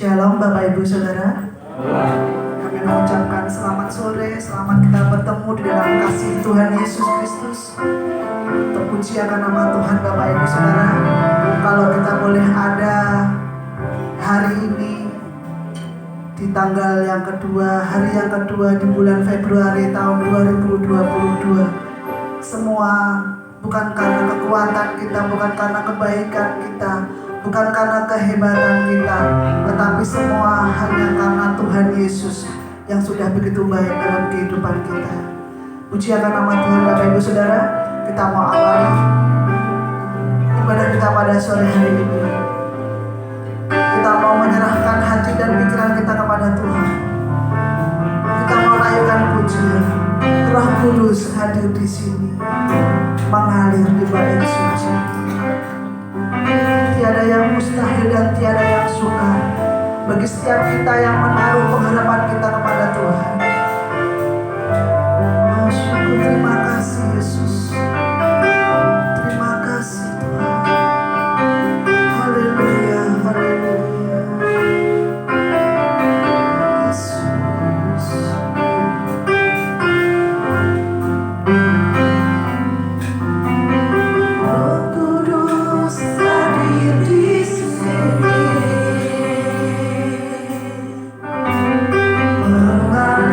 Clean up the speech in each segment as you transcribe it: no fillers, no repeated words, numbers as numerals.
Shalom Bapak Ibu Saudara. Kami mengucapkan selamat sore, selamat kita bertemu di dalam kasih Tuhan Yesus Kristus. Terpuji akan nama Tuhan Bapak Ibu Saudara. Kalau kita boleh ada hari ini di tanggal yang kedua, hari yang kedua di bulan Februari tahun 2022. Semua bukan karena kekuatan kita, bukan karena kebaikan kita, bukan karena kehebatan kita, tetapi semua hanya karena Tuhan Yesus yang sudah begitu baik dalam kehidupan kita. Puji akan nama Tuhan Bapak Ibu Saudara. Kita mau awali ibadah kita pada sore hari ini. Kita mau menyerahkan hati dan pikiran kita kepada Tuhan. Kita mau naikkan pujian. Roh Kudus hadir di sini, mengalir di bait suci. Tiada yang mustahil dan tiada yang sukar bagi setiap kita yang menaruh pengharapan kita kepada Tuhan. Oh, syukur, terima kasih Yesus. Terima kasih Tuhan. Haleluya, haleluya. Yesus. Roh Kudus hadir di sini, mengalir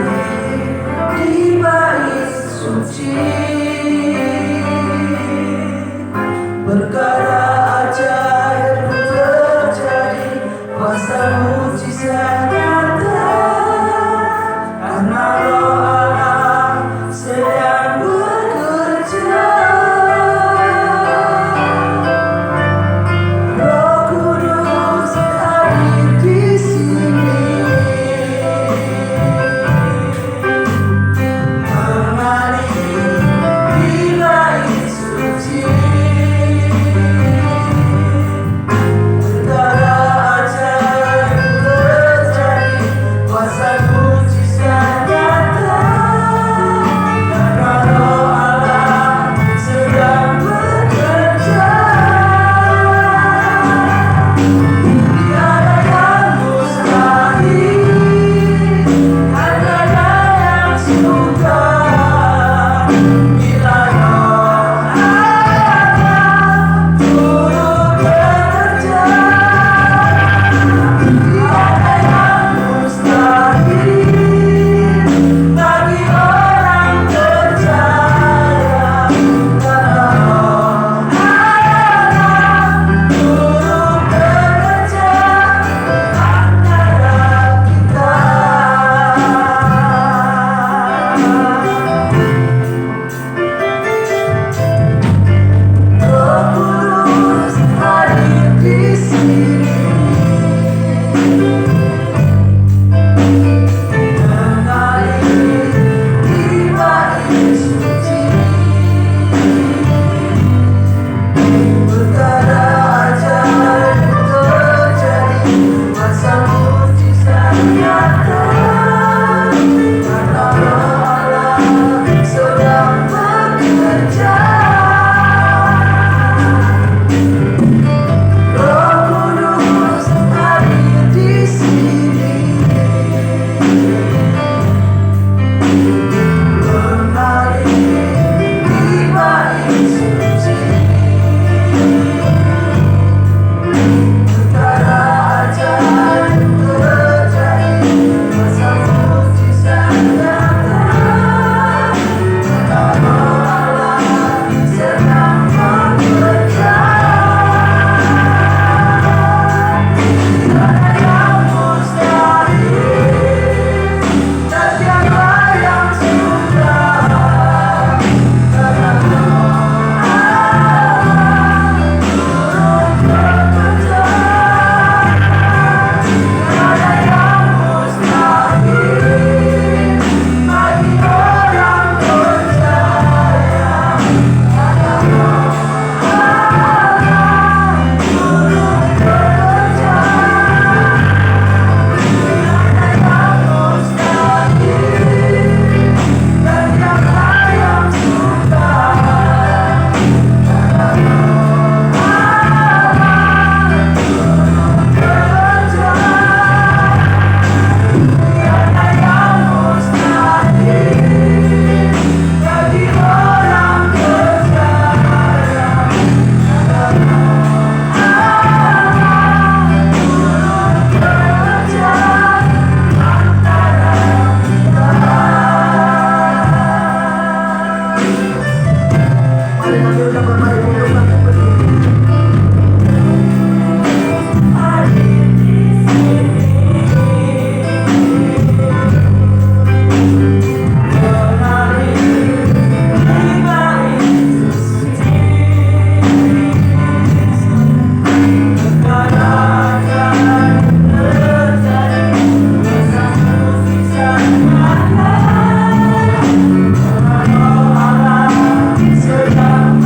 Mari kami undang Bapak Ibu untuk kami berdiri. Sedang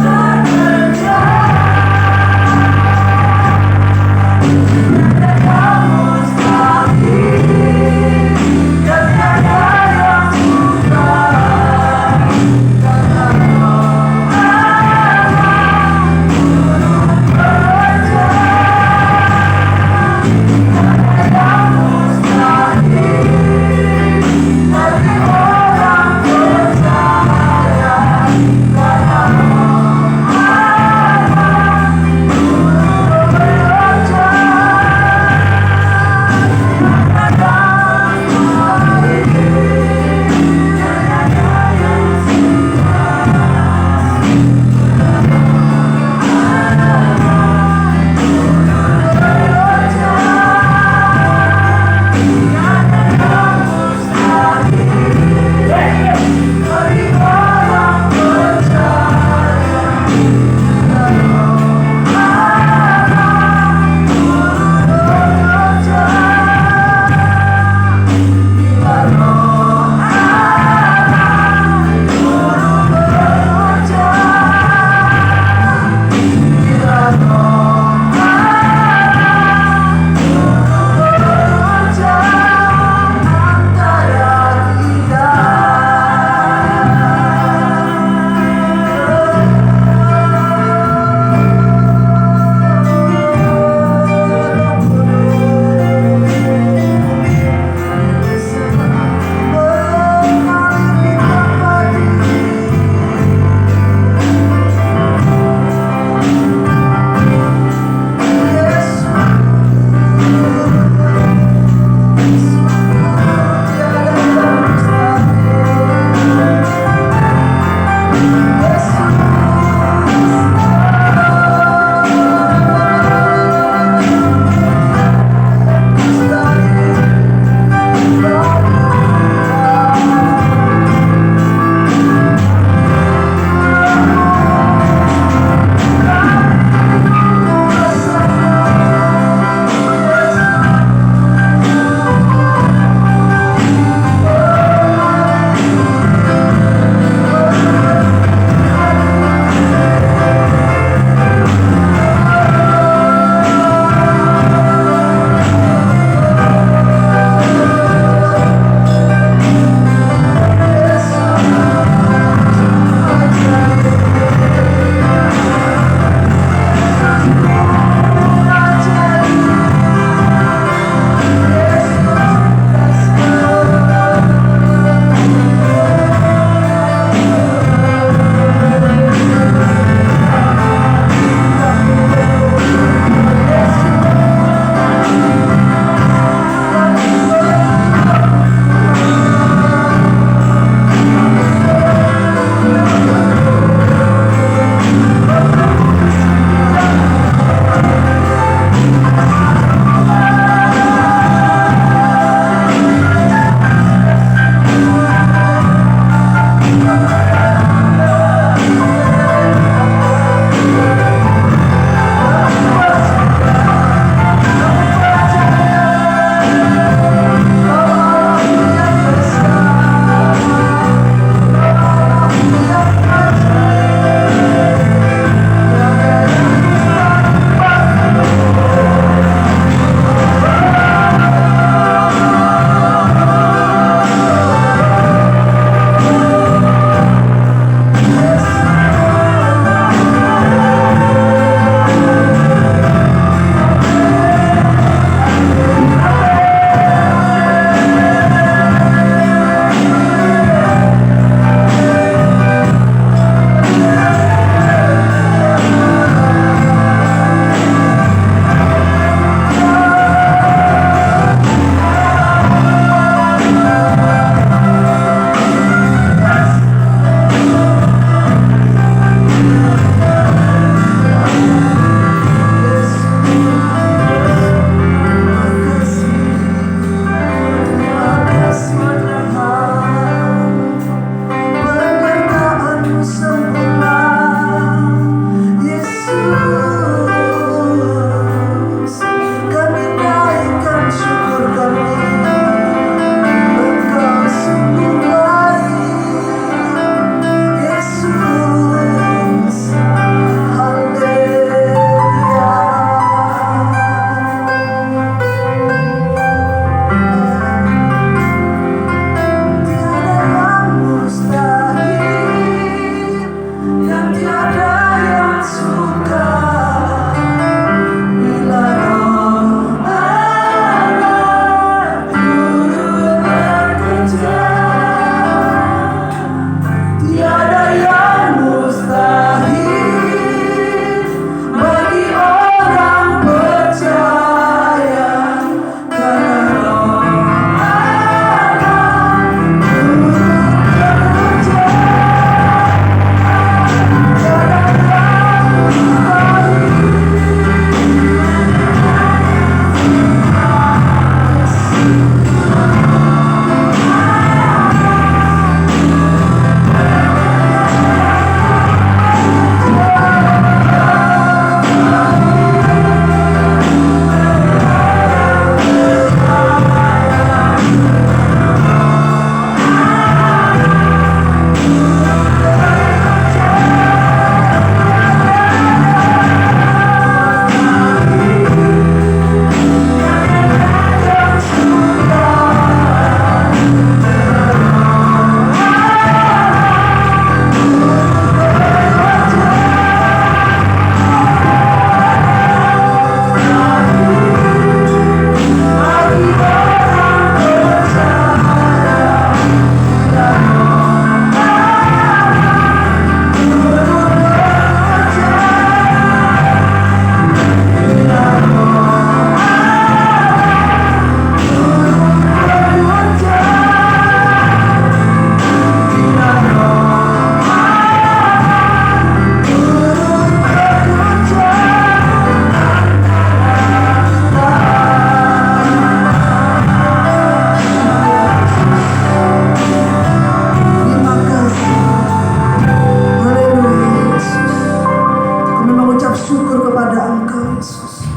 bersyukur kepada Engkau Yesus,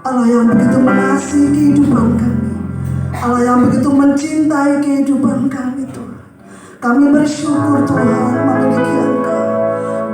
Allah yang begitu mengasihi kehidupan kami, Allah yang begitu mencintai kehidupan kami Tuhan. Kami bersyukur Tuhan memiliki Engkau,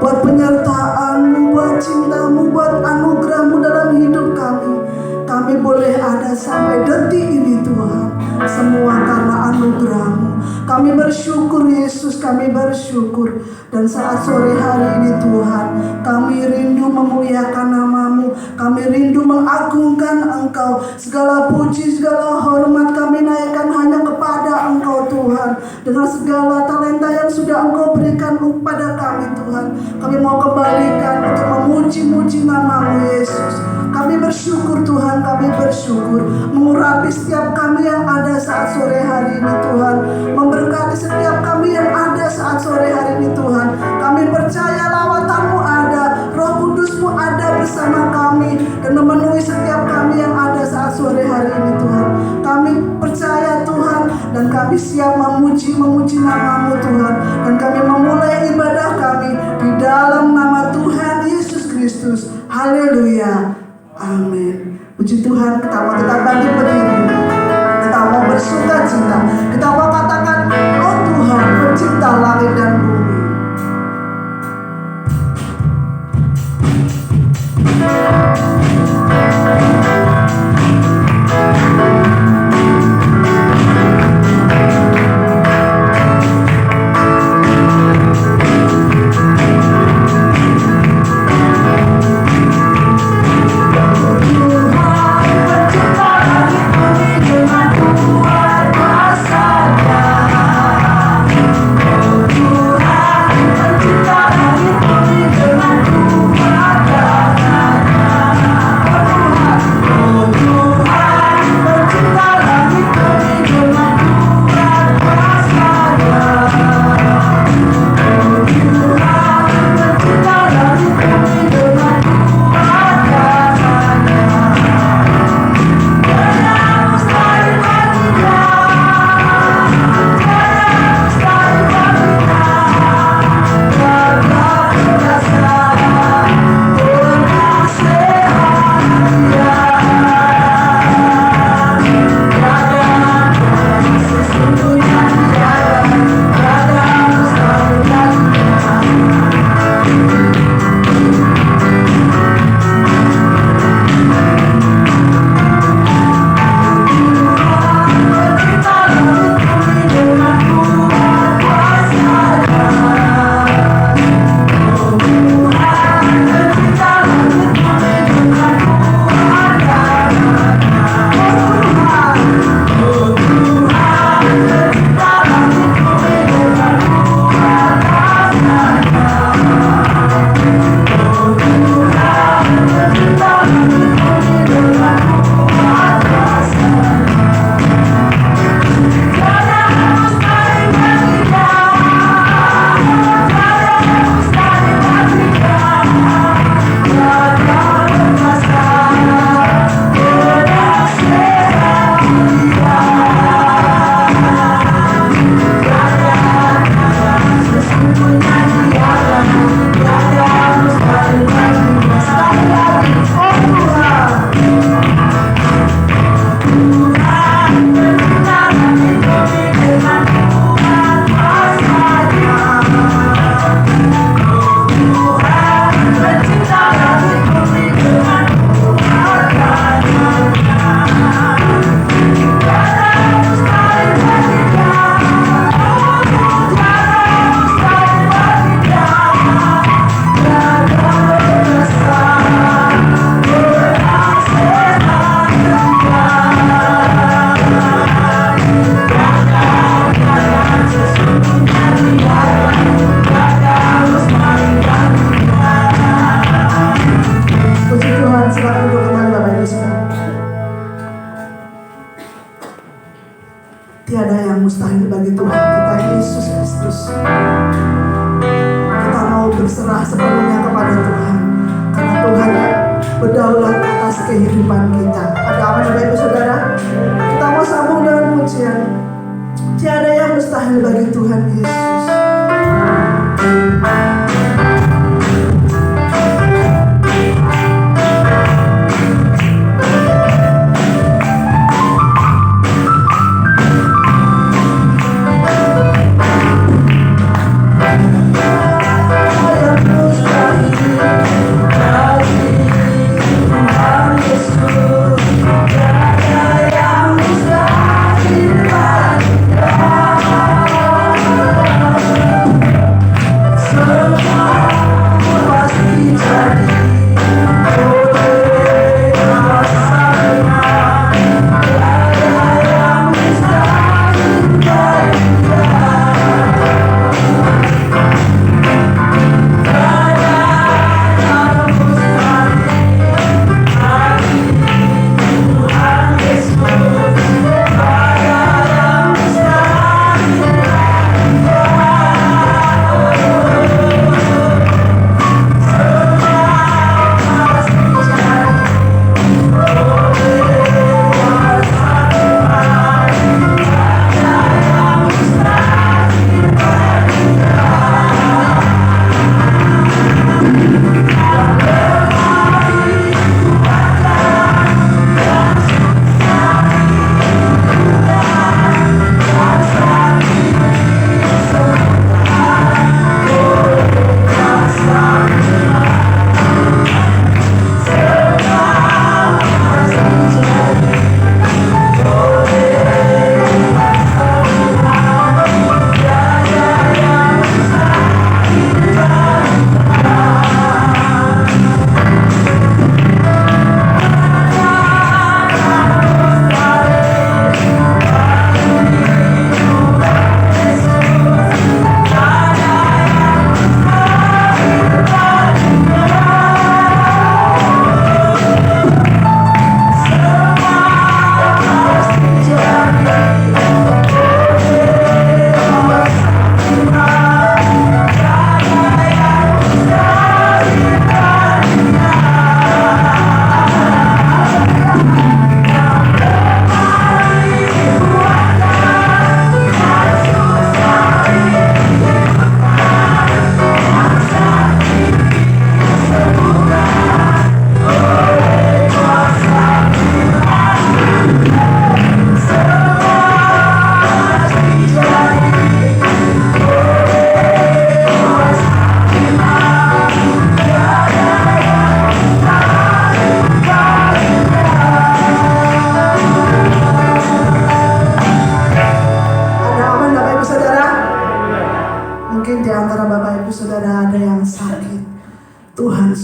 buat penyertaan-Mu, buat cinta-Mu, buat anugerah-Mu dalam hidup kami. Kami boleh ada sampai detik ini Tuhan, semua karena anugerah-Mu. Kami bersyukur Yesus, kami bersyukur. Dan saat sore hari ini Tuhan, kami rindu memuliakan nama-Mu, kami rindu mengagungkan Engkau. Segala puji, segala hormat kami naikkan hanya kepada Engkau Tuhan. Dengan segala talenta yang sudah Engkau berikan kepada kami Tuhan, kami mau kembalikan untuk memuji-muji nama-Mu Yesus. Kami bersyukur Tuhan, kami bersyukur mengurapi setiap kami yang ada saat sore hari ini Tuhan, memberkati setiap kami yang ada saat sore hari ini Tuhan. Kami percaya lawatan-Mu ada, Roh Kudus-Mu ada bersama kami dan memenuhi setiap kami yang ada saat sore hari ini Tuhan. Kami percaya Tuhan dan kami siap memuji nama-Mu Tuhan, dan kami memulai ibadah kami di dalam nama Tuhan Yesus Kristus. Haleluya. Amin. Puji Tuhan, kita mau tetap bangkit berdiri. Kita mau bersuka cita. Kita mau katakan, oh Tuhan, pencipta langit dan bumi. Tiada yang mustahil bagi Tuhan kita Yesus Kristus. Kita mau berserah sepenuhnya kepada Tuhan, karena Tuhan berdaulat atas kehidupan kita. Ada aman Bapak Ibu Saudara? Kita mau sambung dengan pujian. Tiada yang mustahil bagi Tuhan Yesus.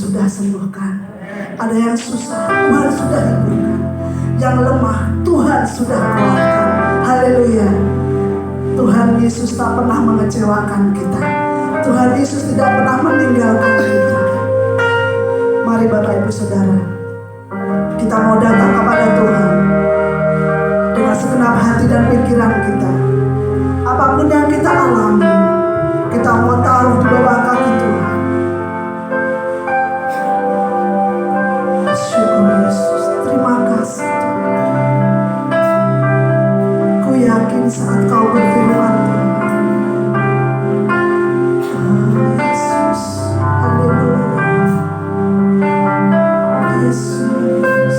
sudah sembuhkan. Ada yang susah, Tuhan sudah hiburkan. Yang lemah, Tuhan sudah kuatkan. Haleluya. Tuhan Yesus tak pernah mengecewakan kita. Tuhan Yesus tidak pernah meninggalkan kita. Mari Bapak Ibu Saudara, kita mau datang kepada Tuhan dengan segenap hati dan pikiran kita. Apapun yang kita alami, kita mau taruh di bawah kaki Tuhan. Syukur Yesus, terima kasih Tuhan. Ku yakin saat Kau berfirman Tuhan, Yesus, haleluya, Yesus.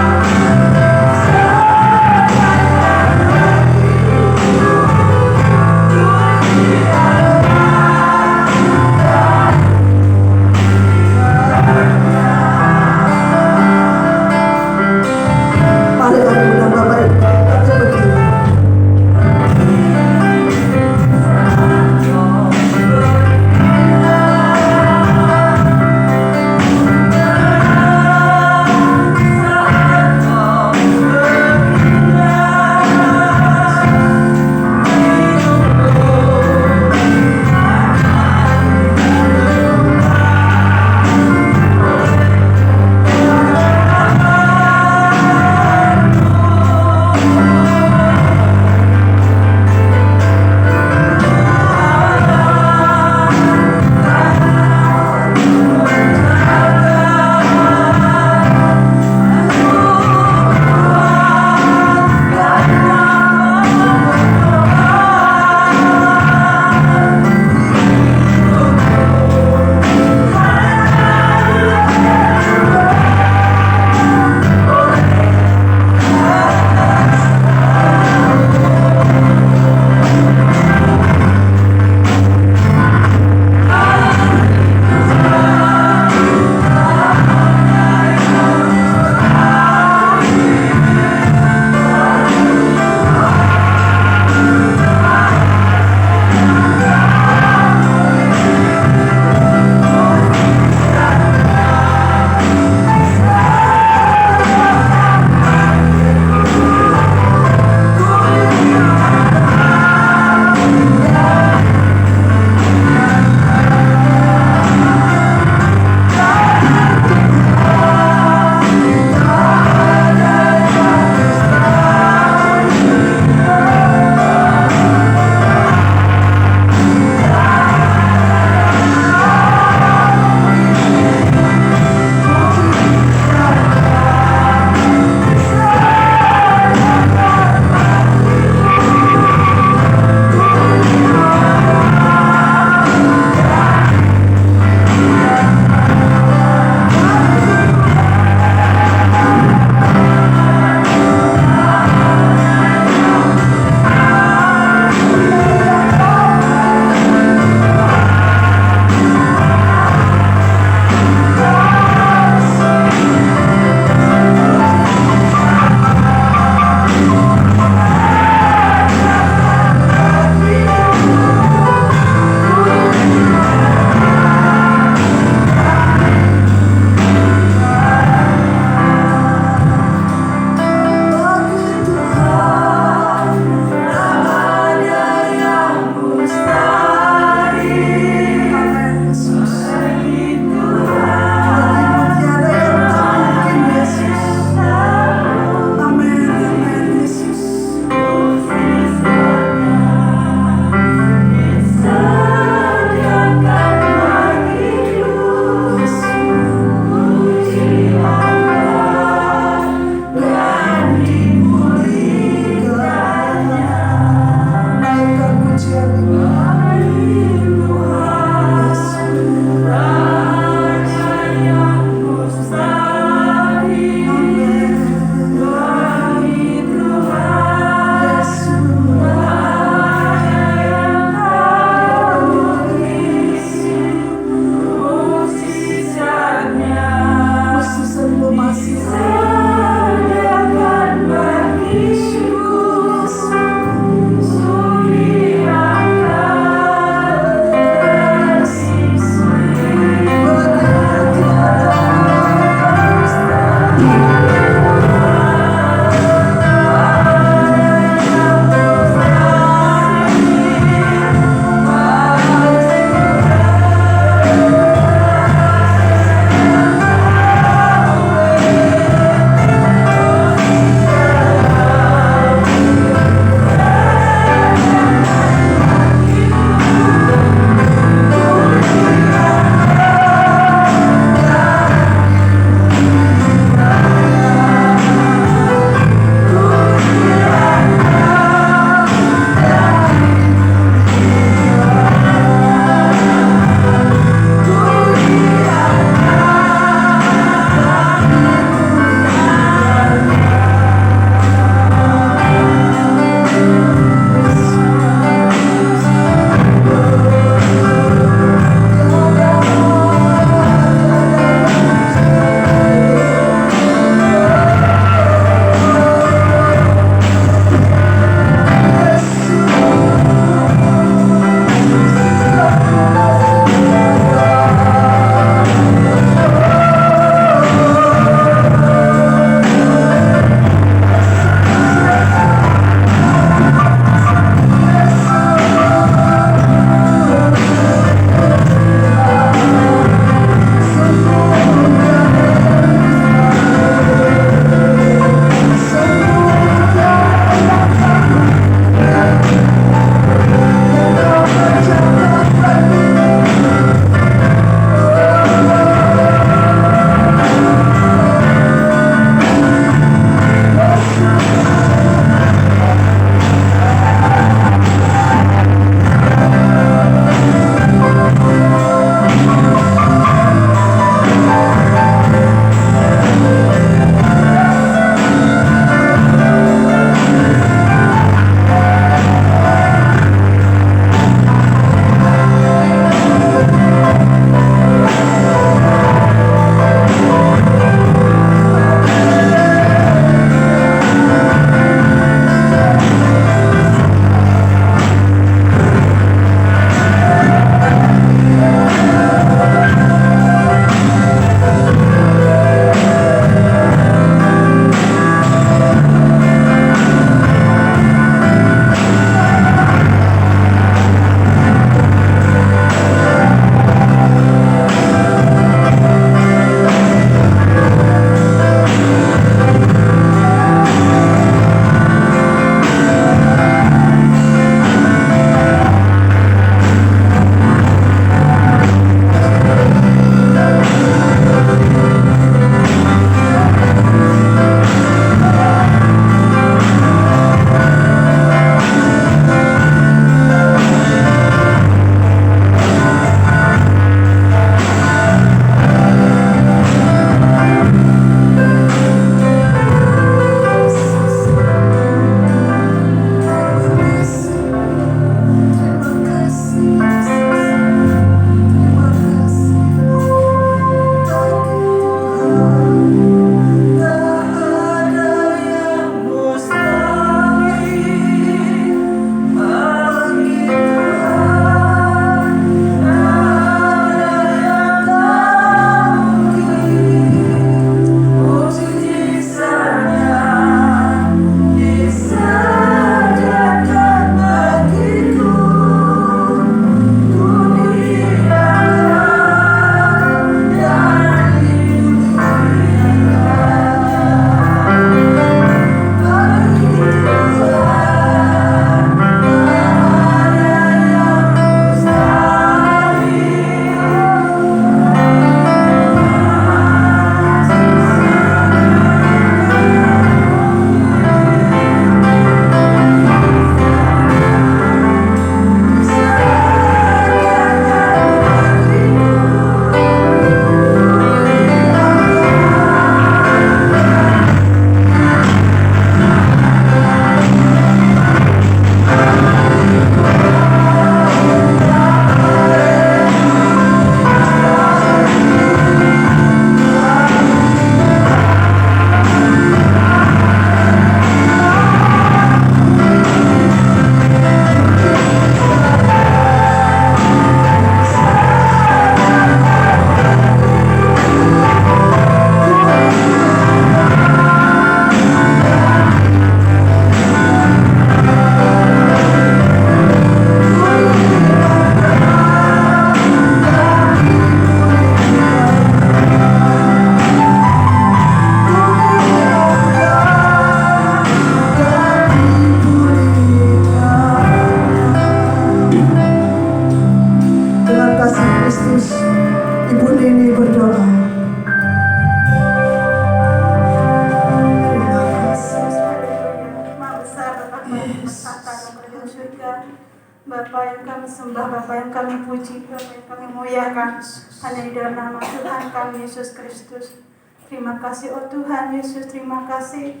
Bapa yang kami sembah, Bapa yang kami puji, Bapa yang kami muliakan, hanya di dalam nama Tuhan kami Yesus Kristus. Terima kasih oh Tuhan Yesus, terima kasih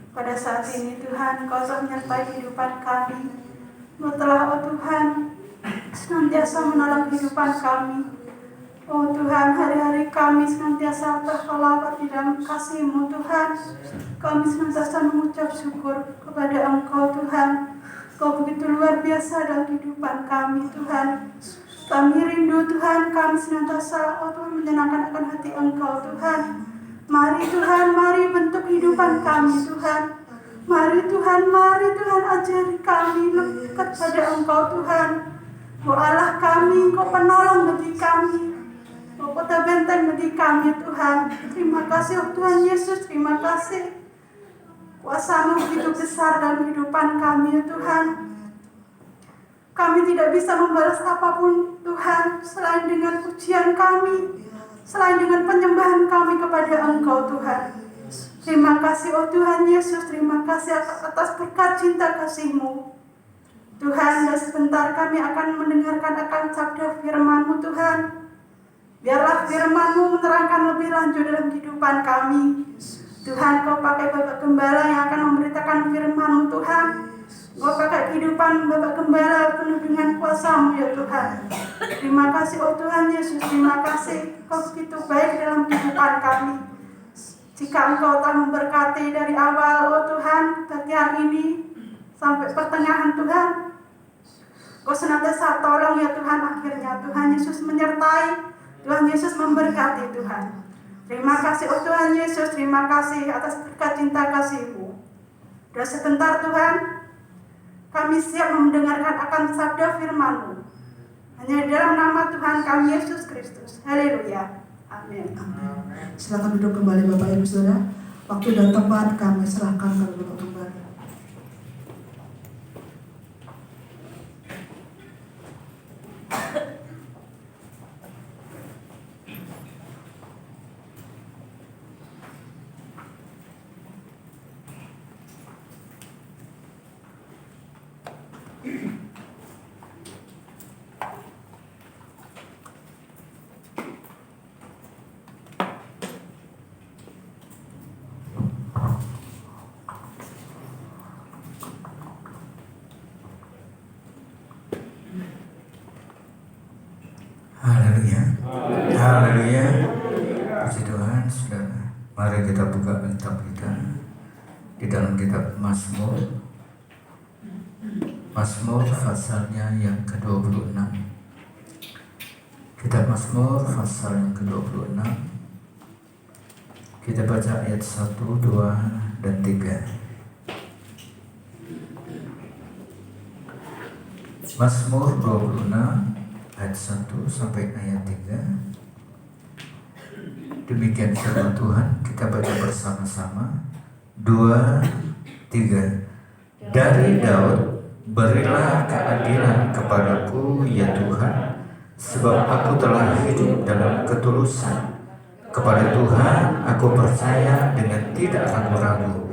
pada saat ini Tuhan Kau telah menyertai kehidupan kami. Kau telah oh Tuhan senantiasa menolong kehidupan kami. Oh Tuhan, hari-hari kami senantiasa terlawat di dalam kasih-Mu Tuhan. Kami senantiasa mengucap syukur kepada Engkau Tuhan. Kau begitu luar biasa dalam kehidupan kami Tuhan. Kami rindu Tuhan, kami senantiasa oh Tuhan menyenangkan akan hati Engkau Tuhan. Mari Tuhan, mari bentuk kehidupan kami Tuhan. Mari Tuhan ajari kami lebih dekat pada Engkau Tuhan. Oh Allah kami, Engkau penolong bagi kami. Oh kota benteng bagi kami Tuhan. Terima kasih oh Tuhan Yesus, terima kasih. Kuasa-Mu begitu besar dalam kehidupan kami ya Tuhan. Kami tidak bisa membalas apapun Tuhan selain dengan pujian kami, selain dengan penyembahan kami kepada Engkau Tuhan. Terima kasih oh Tuhan Yesus, terima kasih atas berkat cinta kasih-Mu. Tuhan, dan sebentar kami akan mendengarkan akan sabda firman-Mu Tuhan. Biarlah firman-Mu menerangkan lebih lanjut dalam kehidupan kami. Tuhan, Kau pakai Bapak Gembala yang akan memberitakan firman-Mu Tuhan. Kau pakai kehidupan Bapak Gembala penuh dengan kuasa-Mu ya Tuhan. Terima kasih oh Tuhan Yesus, terima kasih Kau begitu baik dalam kehidupan kami. Jika Engkau telah memberkati dari awal oh Tuhan bagian ini sampai pertengahan Tuhan, Kau senantiasa tolong ya Tuhan, akhirnya Tuhan Yesus menyertai, Tuhan Yesus memberkati Tuhan. Terima kasih oh Tuhan Yesus, terima kasih atas berkat cinta kasih-Mu. Dan sebentar Tuhan, kami siap mendengarkan akan sabda firman-Mu. Hanya di dalam nama Tuhan kami Yesus Kristus. Haleluya. Amin. Silakan duduk kembali Bapak Ibu Saudara. Waktu dan tempat kami serahkan kepada Bapak kembali. Haleluya. Haleluya. Puji Tuhan, saudara. Mari kita buka kitab kita di dalam kitab Mazmur. Mazmur pasalnya yang ke-26. Kitab Mazmur pasal yang ke-26. Kita baca ayat 1, 2, dan 3. Mazmur 26 ayat 1 sampai ayat 3. Demikian firman Tuhan, kita baca bersama-sama. 2, 3. Dari Daud, berilah keadilan kepadaku ya Tuhan, sebab aku telah hidup dalam ketulusan. Kepada Tuhan aku percaya dengan tidak ragu-ragu.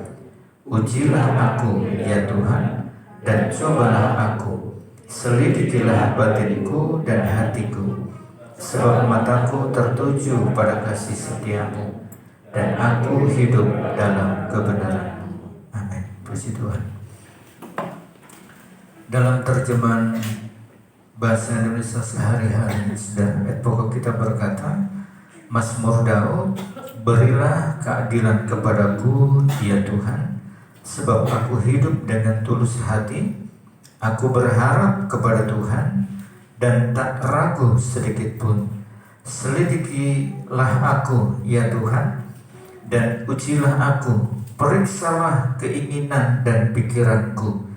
Ujilah aku ya Tuhan, dan cobalah aku. Selidikilah batinku dan hatiku, sebab mataku tertuju pada kasih setia-Mu, dan aku hidup dalam kebenaran-Mu. Amin. Puji Tuhan. Dalam terjemahan bahasa Indonesia sehari-hari, ayat pokok kita berkata, Mazmur Daud, berilah keadilan kepadaku ya Tuhan, sebab aku hidup dengan tulus hati. Aku berharap kepada Tuhan dan tak ragu sedikit pun. Selidikilah aku ya Tuhan, dan ujilah aku, periksalah keinginan dan pikiranku.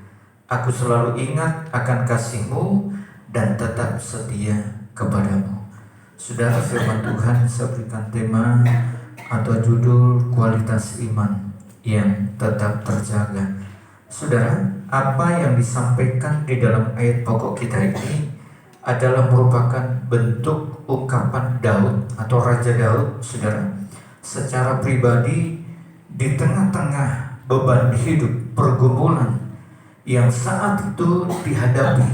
Aku selalu ingat akan kasih-Mu dan tetap setia kepadamu. Saudara, firman Tuhan saya berikan tema atau judul kualitas iman yang tetap terjaga. Saudara, apa yang disampaikan di dalam ayat pokok kita ini adalah merupakan bentuk ungkapan Daud atau Raja Daud, saudara, secara pribadi di tengah-tengah beban hidup pergumulan yang saat itu dihadapi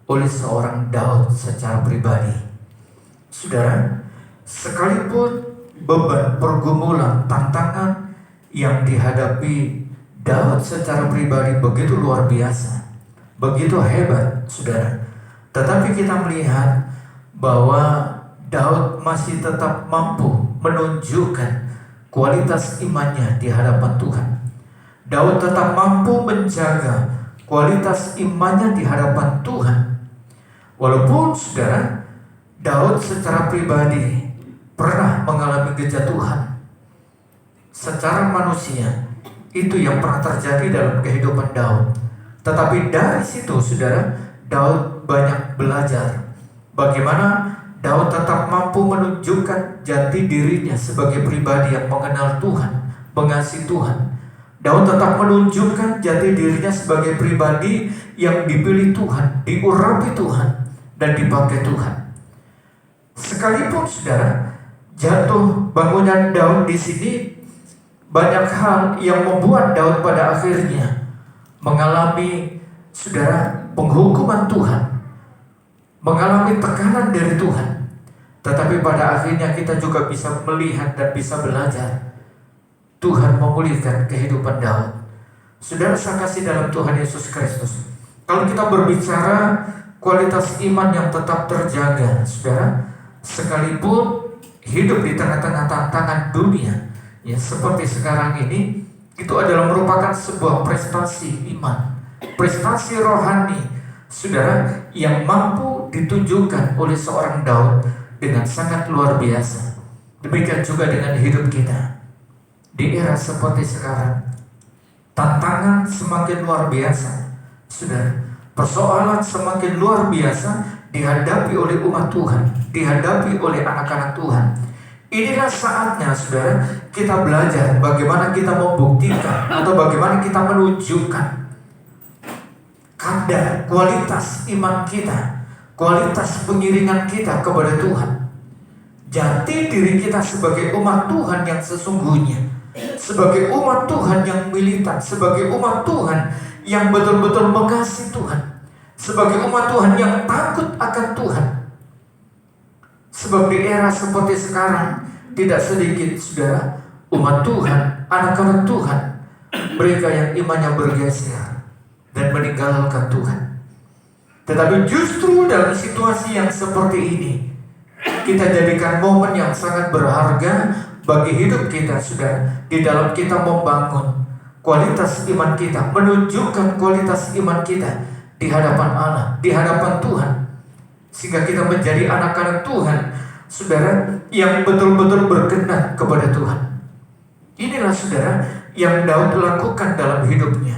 oleh seorang Daud secara pribadi. Saudara, sekalipun beban, pergumulan, tantangan yang dihadapi Daud secara pribadi begitu luar biasa, begitu hebat, saudara. Tetapi kita melihat bahwa Daud masih tetap mampu menunjukkan kualitas imannya di hadapan Tuhan. Daud tetap mampu menjaga kualitas imannya di hadapan Tuhan. Walaupun saudara, Daud secara pribadi pernah mengalami kejatuhan secara manusia, itu yang pernah terjadi dalam kehidupan Daud. Tetapi dari situ saudara, Daud banyak belajar bagaimana Daud tetap mampu menunjukkan jati dirinya sebagai pribadi yang mengenal Tuhan, mengasihi Tuhan. Daud tetap menunjukkan jati dirinya sebagai pribadi yang dipilih Tuhan, diurapi Tuhan, dan dipakai Tuhan. Sekalipun saudara, jatuh bangunan Daud di sini, banyak hal yang membuat Daud pada akhirnya mengalami saudara penghukuman Tuhan, mengalami tekanan dari Tuhan. Tetapi pada akhirnya kita juga bisa melihat dan bisa belajar Tuhan memulihkan kehidupan Daud. Saudara sekasih dalam Tuhan Yesus Kristus, kalau kita berbicara kualitas iman yang tetap terjaga, saudara, sekalipun hidup di tengah-tengah tantangan dunia, ya seperti sekarang ini, itu adalah merupakan sebuah prestasi iman, prestasi rohani, saudara, yang mampu ditunjukkan oleh seorang Daud dengan sangat luar biasa. Demikian juga dengan hidup kita di era seperti sekarang. Tantangan semakin luar biasa, saudara. Persoalan semakin luar biasa dihadapi oleh umat Tuhan, dihadapi oleh anak-anak Tuhan. Inilah saatnya saudara, kita belajar bagaimana kita membuktikan atau bagaimana kita menunjukkan kadar kualitas iman kita, kualitas pengiringan kita kepada Tuhan. Jati diri kita sebagai umat Tuhan yang sesungguhnya, sebagai umat Tuhan yang militan, sebagai umat Tuhan yang betul-betul mengasihi Tuhan, sebagai umat Tuhan yang takut akan Tuhan. Sebab di era seperti sekarang, tidak sedikit saudara, umat Tuhan, anak-anak Tuhan, mereka yang imannya bergeser dan meninggalkan Tuhan. Tetapi justru dalam situasi yang seperti ini, kita jadikan momen yang sangat berharga bagi hidup kita, saudara, di dalam kita membangun kualitas iman kita, menunjukkan kualitas iman kita di hadapan Allah, di hadapan Tuhan, sehingga kita menjadi anak-anak Tuhan, saudara, yang betul-betul berkenan kepada Tuhan. Inilah saudara yang Daud lakukan dalam hidupnya,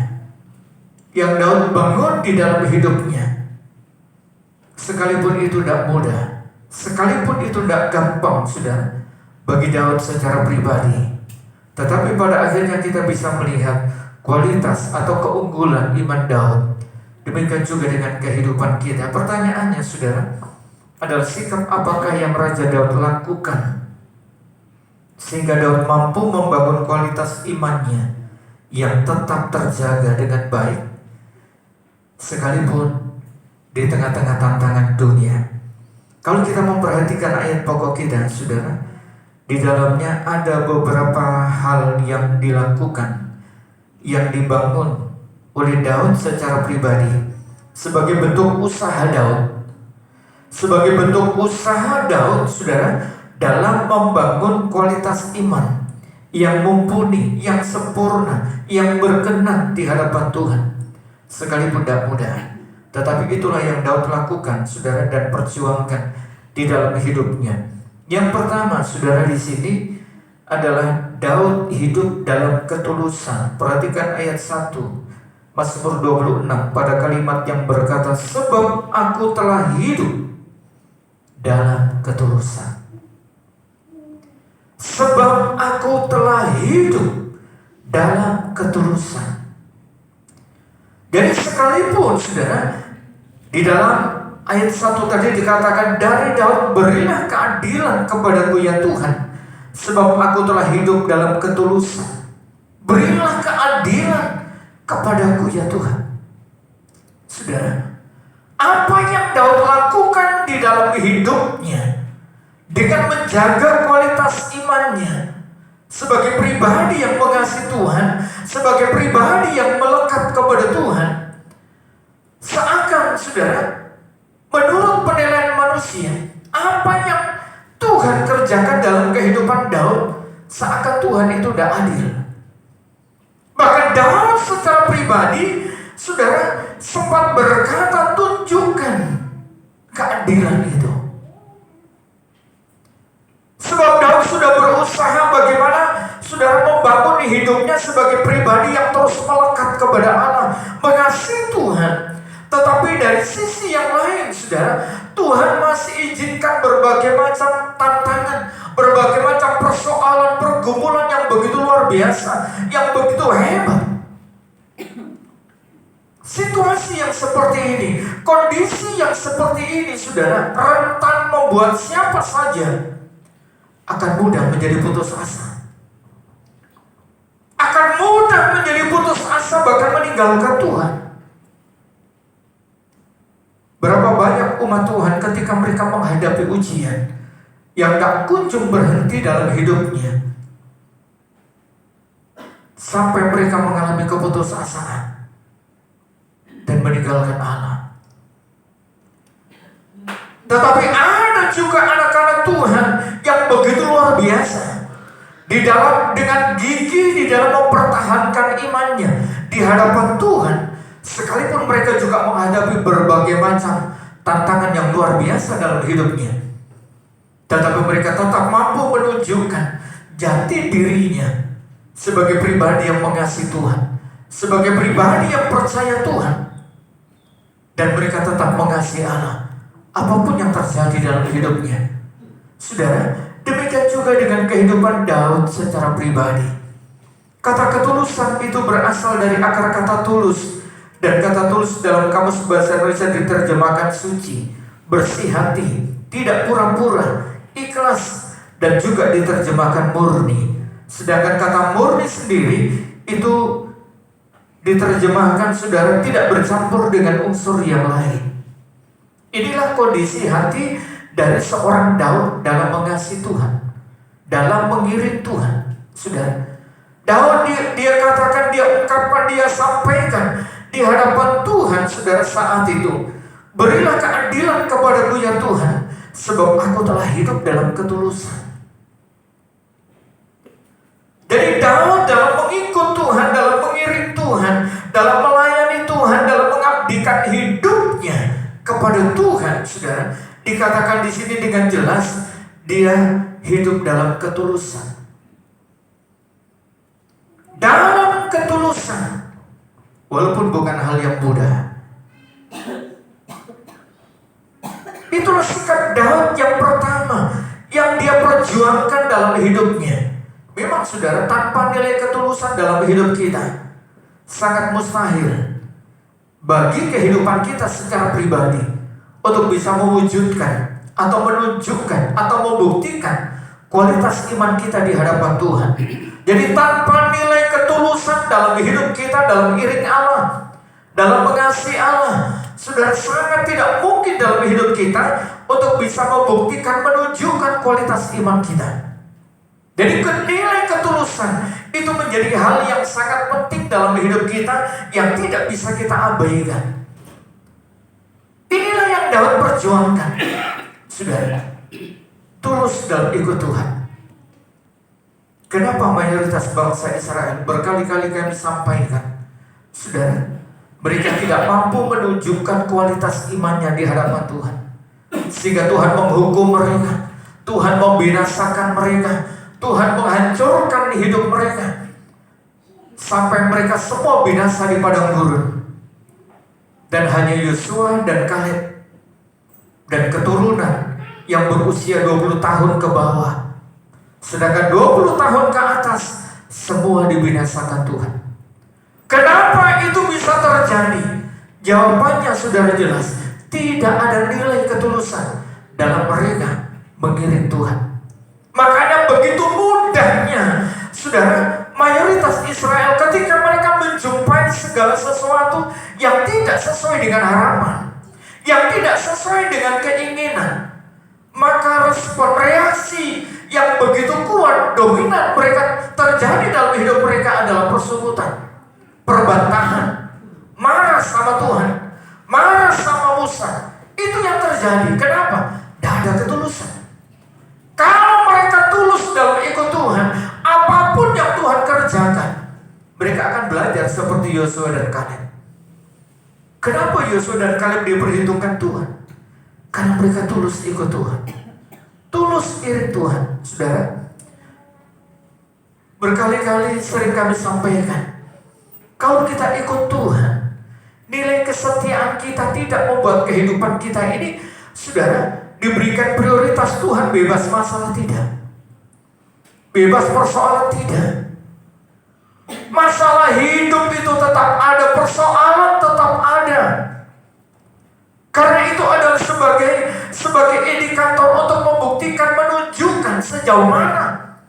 yang Daud bangun di dalam hidupnya. Sekalipun itu tidak mudah, sekalipun itu tidak gampang, saudara, bagi Daud secara pribadi. Tetapi pada akhirnya kita bisa melihat kualitas atau keunggulan iman Daud. Demikian juga dengan kehidupan kita. Pertanyaannya saudara adalah sikap apakah yang Raja Daud lakukan sehingga Daud mampu membangun kualitas imannya yang tetap terjaga dengan baik sekalipun di tengah-tengah tantangan dunia. Kalau kita memperhatikan ayat pokok kita, saudara, di dalamnya ada beberapa hal yang dilakukan, yang dibangun oleh Daud secara pribadi sebagai bentuk usaha Daud. Sebagai bentuk usaha Daud, saudara, dalam membangun kualitas iman yang mumpuni, yang sempurna, yang berkenan di hadapan Tuhan. Sekalipun tidak mudah, tetapi itulah yang Daud lakukan, saudara, dan perjuangkan di dalam hidupnya. Yang pertama, saudara, di sini adalah Daud hidup dalam ketulusan. Perhatikan ayat 1 Mazmur 26 pada kalimat yang berkata, sebab aku telah hidup dalam ketulusan. Sebab aku telah hidup dalam ketulusan. Jadi sekalipun saudara, di dalam ayat 1 tadi dikatakan dari Daud, berilah keadilan kepadaku ya Tuhan, sebab aku telah hidup dalam ketulusan. Berilah keadilan kepadaku ya Tuhan. Saudara, Apa yang Daud lakukan di dalam hidupnya dengan menjaga kualitas imannya sebagai pribadi yang mengasihi Tuhan, sebagai pribadi yang melekat kepada Tuhan, seakan, saudara, menurut penilaian manusia, apa yang Tuhan kerjakan dalam kehidupan Daud, seakan Tuhan itu tidak adil. Bahkan Daud secara pribadi, saudara, sempat berkata, tunjukkan keadilan itu. Sebab Daud sudah berusaha bagaimana saudara membangun hidupnya sebagai pribadi yang terus melekat kepada Allah, mengasihi Tuhan. Tetapi dari sisi yang lain, saudara, Tuhan masih izinkan berbagai macam tantangan, berbagai macam persoalan, pergumulan yang begitu luar biasa, yang begitu hebat. Situasi yang seperti ini, kondisi yang seperti ini, saudara, rentan membuat siapa saja akan mudah menjadi putus asa. Akan mudah menjadi putus asa, bahkan meninggalkan Tuhan. Berapa banyak umat Tuhan ketika mereka menghadapi ujian yang tak kunjung berhenti dalam hidupnya, sampai mereka mengalami keputusasaan dan meninggalkan Allah. Tetapi ada juga anak-anak Tuhan yang begitu luar biasa dengan gigih di dalam mempertahankan imannya di hadapan Tuhan, sekalipun mereka juga menghadapi berbagai macam tantangan yang luar biasa dalam hidupnya. Tetapi mereka tetap mampu menunjukkan jati dirinya sebagai pribadi yang mengasihi Tuhan, sebagai pribadi yang percaya Tuhan. Dan mereka tetap mengasihi Allah apapun yang terjadi dalam hidupnya. Saudara, demikian juga dengan kehidupan Daud secara pribadi. Kata ketulusan itu berasal dari akar kata tulus, dan kata tulus dalam kamus bahasa Indonesia diterjemahkan suci, bersih hati, tidak pura-pura, ikhlas, dan juga diterjemahkan murni. Sedangkan kata murni sendiri itu diterjemahkan, saudara, tidak bercampur dengan unsur yang lain. Inilah kondisi hati dari seorang Daud dalam mengasihi Tuhan, dalam mengiring Tuhan. Saudara, Daud dia katakan, dia ungkapkan, dia sampaikan di hadapan Tuhan, saudara, saat itu, berilah keadilan kepadaku ya Tuhan, sebab aku telah hidup dalam ketulusan. Jadi Daud dalam mengikut Tuhan, dalam mengiring Tuhan, dalam melayani Tuhan, dalam mengabdikan hidupnya kepada Tuhan, saudara, dikatakan di sini dengan jelas dia hidup dalam ketulusan. Dalam ketulusan, walaupun bukan hal yang mudah. Itulah sikap Daud yang pertama yang dia perjuangkan dalam hidupnya. Memang, saudara, tanpa nilai ketulusan dalam hidup kita, sangat mustahil bagi kehidupan kita secara pribadi untuk bisa mewujudkan atau menunjukkan atau membuktikan kualitas iman kita di hadapan Tuhan. Jadi tanpa nilai ketulusan dalam hidup kita, dalam iring Allah, dalam mengasihi Allah, saudara, sangat tidak mungkin dalam hidup kita untuk bisa membuktikan, menunjukkan kualitas iman kita. Jadi nilai ketulusan itu menjadi hal yang sangat penting dalam hidup kita yang tidak bisa kita abaikan. Inilah yang Daud perjuangkan, saudara, tulus dalam ikut Tuhan. Kenapa mayoritas bangsa Israel berkali-kali kami sampaikan, saudara, mereka tidak mampu menunjukkan kualitas imannya di hadapan Tuhan, sehingga Tuhan menghukum mereka, Tuhan membinasakan mereka, Tuhan menghancurkan hidup mereka, sampai mereka semua binasa di padang gurun. Dan hanya Yosua dan Kaleb dan keturunan yang berusia 20 tahun ke bawah, sedangkan 20 tahun ke atas semua dibinasakan Tuhan. Kenapa itu bisa terjadi? Jawabannya saudara jelas, tidak ada nilai ketulusan dalam mereka mengiring Tuhan. Makanya begitu mudahnya, saudara, mayoritas Israel ketika mereka menjumpai segala sesuatu yang tidak sesuai dengan harapan, yang tidak sesuai dengan keinginan, maka respon reaksi yang begitu kuat dominan mereka terjadi dalam hidup mereka adalah persekutuan, perbantahan, marah sama Tuhan, marah sama Musa. Itu yang terjadi. Kenapa? Tidak ada ketulusan. Kalau mereka tulus dalam ikut Tuhan, apapun yang Tuhan kerjakan, mereka akan belajar seperti Yosua dan Kaleb. Kenapa Yosua dan Kaleb diperhitungkan Tuhan? Karena mereka tulus ikut Tuhan, tulus iring Tuhan. Saudara, berkali-kali sering kami sampaikan, kalau kita ikut Tuhan, nilai kesetiaan kita tidak membuat kehidupan kita ini, saudara, diberikan prioritas Tuhan. Bebas masalah tidak, bebas persoalan tidak. Masalah hidup itu tetap ada, persoalan tetap ada. Karena itu adalah sebagai indikator untuk membuktikan, menunjukkan sejauh mana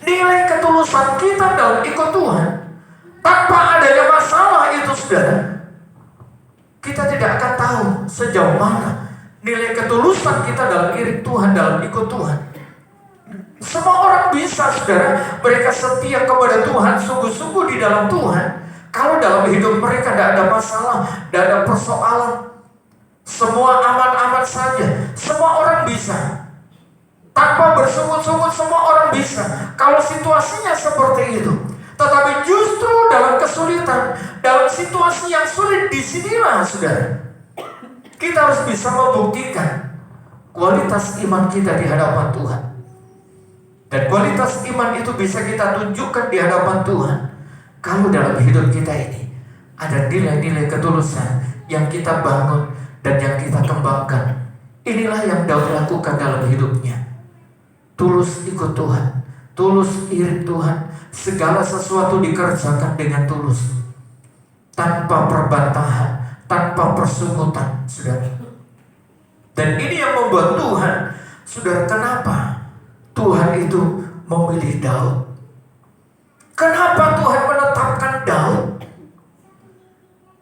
nilai ketulusan kita dalam ikut Tuhan. Tanpa adanya masalah itu, saudara, kita tidak akan tahu sejauh mana nilai ketulusan kita dalam iring Tuhan, dalam ikut Tuhan. Semua orang bisa, saudara, mereka setia kepada Tuhan, sungguh-sungguh di dalam Tuhan. Kalau dalam hidup mereka tidak ada masalah, tidak ada persoalan, semua aman-aman saja, semua orang bisa. Tanpa bersungut-sungut, semua orang bisa. Kalau situasinya seperti itu. Tetapi justru dalam kesulitan, dalam situasi yang sulit, disinilah, saudara, kita harus bisa membuktikan kualitas iman kita di hadapan Tuhan. Dan kualitas iman itu bisa kita tunjukkan di hadapan Tuhan kalau dalam hidup kita ini ada nilai-nilai ketulusan yang kita bangun dan yang kita kembangkan. Inilah yang Daud lakukan dalam hidupnya. Tulus ikut Tuhan, tulus iring Tuhan, segala sesuatu dikerjakan dengan tulus, tanpa perbantahan, tanpa persungutan, saudara. Dan ini yang membuat Tuhan, saudara, kenapa Tuhan itu memilih Daud? Kenapa Tuhan menetapkan Daud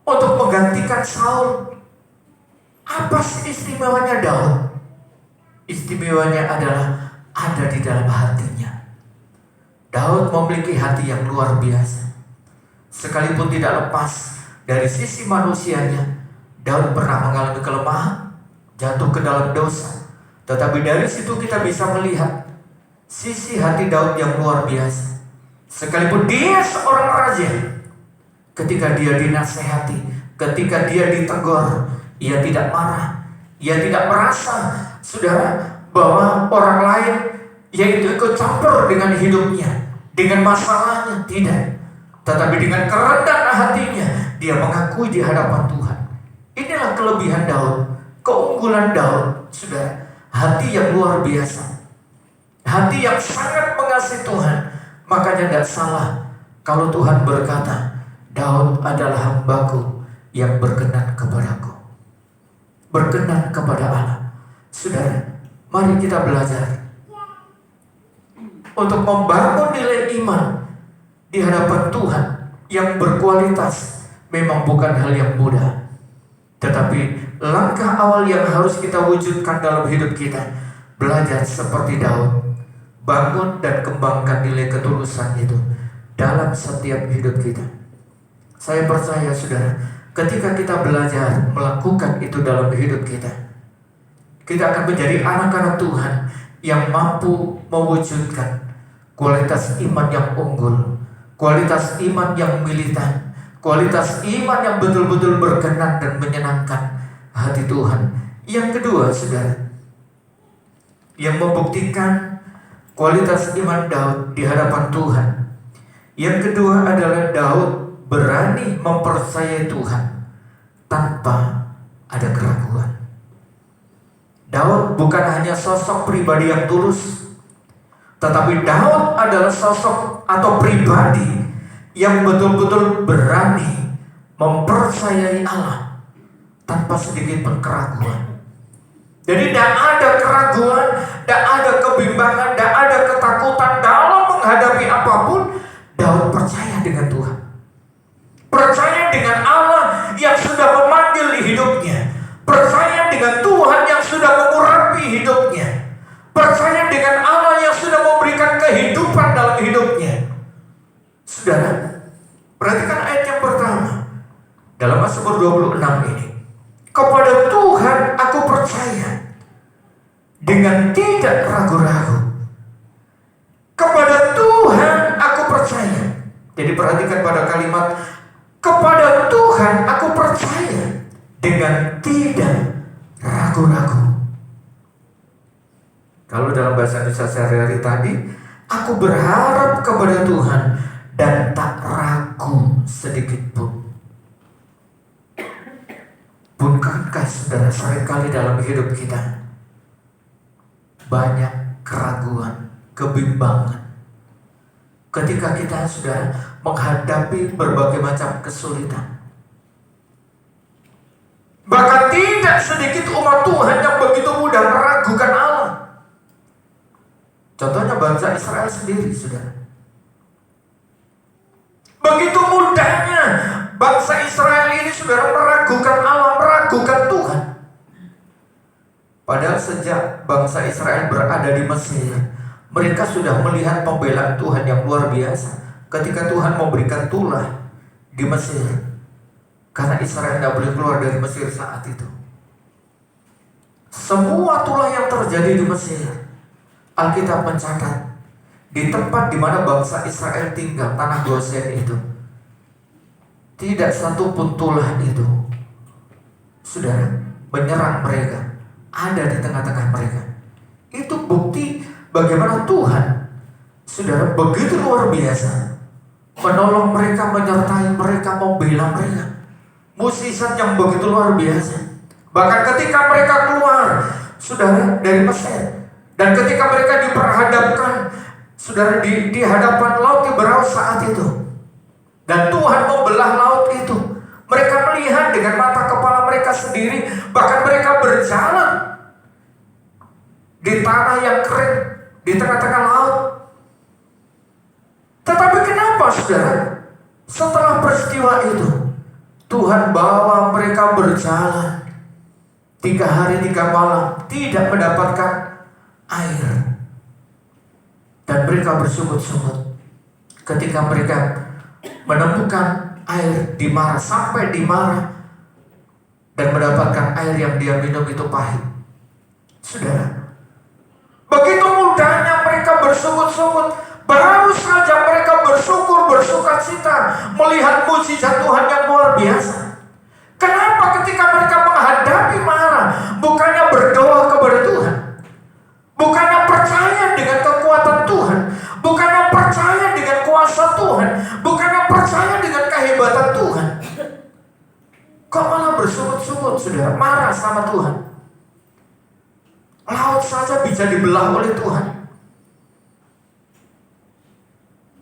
untuk menggantikan Saul? Apa sih istimewanya Daud? Istimewanya adalah ada di dalam hatinya. Daud memiliki hati yang luar biasa. Sekalipun tidak lepas dari sisi manusianya, Daud pernah mengalami kelemahan, jatuh ke dalam dosa. Tetapi dari situ kita bisa melihat sisi hati Daud yang luar biasa. Sekalipun dia seorang raja, ketika dia dinasehati, ketika dia ditegur, ia tidak marah, ia tidak merasa, saudara, bahwa orang lain yaitu ikut campur dengan hidupnya, dengan masalahnya, tidak. Tetapi dengan kerendahan hatinya, dia mengakui di hadapan Tuhan. Inilah kelebihan Daud, keunggulan Daud, saudara, hati yang luar biasa, hati yang sangat mengasihi Tuhan. Makanya tidak salah kalau Tuhan berkata, Daud adalah hambaku yang berkenan kepadaku, berkenan kepada Allah. Saudara, mari kita belajar untuk membangun nilai iman di hadapan Tuhan yang berkualitas. Memang bukan hal yang mudah, tetapi langkah awal yang harus kita wujudkan dalam hidup kita, belajar seperti Daud, bangun dan kembangkan nilai ketulusan itu dalam setiap hidup kita. Saya percaya, saudara, ketika kita belajar melakukan itu dalam hidup kita, kita akan menjadi anak-anak Tuhan yang mampu mewujudkan kualitas iman yang unggul, kualitas iman yang militan, kualitas iman yang betul-betul berkenan dan menyenangkan hati Tuhan. Yang kedua, saudara, yang membuktikan kualitas iman Daud di hadapan Tuhan, yang kedua adalah Daud berani mempercayai Tuhan tanpa ada keraguan. Daud bukan hanya sosok pribadi yang tulus, tetapi Daud adalah sosok atau pribadi yang betul-betul berani mempercayai Allah tanpa sedikit pun keraguan. Jadi tidak ada keraguan, tidak ada kebimbangan, tidak ada ketakutan dalam menghadapi apapun. Daud percaya dengan Tuhan, percaya dengan Allah yang sudah memanggil di hidupnya, percaya dalam Mazmur 26 ini, kepada Tuhan aku percaya dengan tidak ragu-ragu. Kepada Tuhan aku percaya. Jadi perhatikan pada kalimat kepada Tuhan aku percaya dengan tidak ragu-ragu. Kalau dalam bahasa Indonesia sehari-hari tadi, aku berharap kepada Tuhan dan tak ragu sedikit pun. Bukankah saudara, seringkali dalam hidup kita banyak keraguan, kebimbangan ketika kita sudah menghadapi berbagai macam kesulitan. Bahkan tidak sedikit umat Tuhan yang begitu mudah meragukan Allah. Contohnya bangsa Israel sendiri, saudara. Begitu mudahnya bangsa Israel ini, saudara, meragukan Allah, meragukan Tuhan. Padahal sejak bangsa Israel berada di Mesir, mereka sudah melihat pembelaan Tuhan yang luar biasa ketika Tuhan memberikan tulah di Mesir, karena Israel tidak boleh keluar dari Mesir saat itu. Semua tulah yang terjadi di Mesir, Alkitab mencatat di tempat di mana bangsa Israel tinggal, tanah Gosen itu, tidak satu pun tulah itu, saudara, menyerang mereka, ada di tengah-tengah mereka. Itu bukti bagaimana Tuhan, saudara, begitu luar biasa menolong mereka, menyertai mereka, membela mereka. Mukjizat yang begitu luar biasa. Bahkan ketika mereka keluar, saudara, dari Mesir, dan ketika mereka diperhadapkan, saudara, di hadapan laut Tibeus saat itu, dan Tuhan membelah laut itu, mereka melihat dengan mata kepala mereka sendiri, bahkan mereka berjalan di tanah yang kering, di tengah-tengah laut. Tetapi kenapa, saudara, setelah peristiwa itu, Tuhan bawa mereka berjalan 3 hari 3 malam, tidak mendapatkan air, dan mereka bersungut-sungut ketika mereka menemukan air di Mara, sampai di Mara, dan mendapatkan air yang dia minum itu pahit. Saudara, begitu mudahnya mereka bersungut-sungut, baru saja mereka bersyukur, bersukacita melihat mukjizat Tuhan yang luar biasa. Kenapa ketika mereka menghadapi Mara, bukannya berdoa kepada Tuhan, bukannya percaya dengan kekuatan Tuhan, bukannya percaya dengan kuasa Tuhan, bukannya percaya dengan kehebatan Tuhan, kok malah bersungut-sungut, saudara, marah sama Tuhan? Laut saja bisa dibelah oleh Tuhan.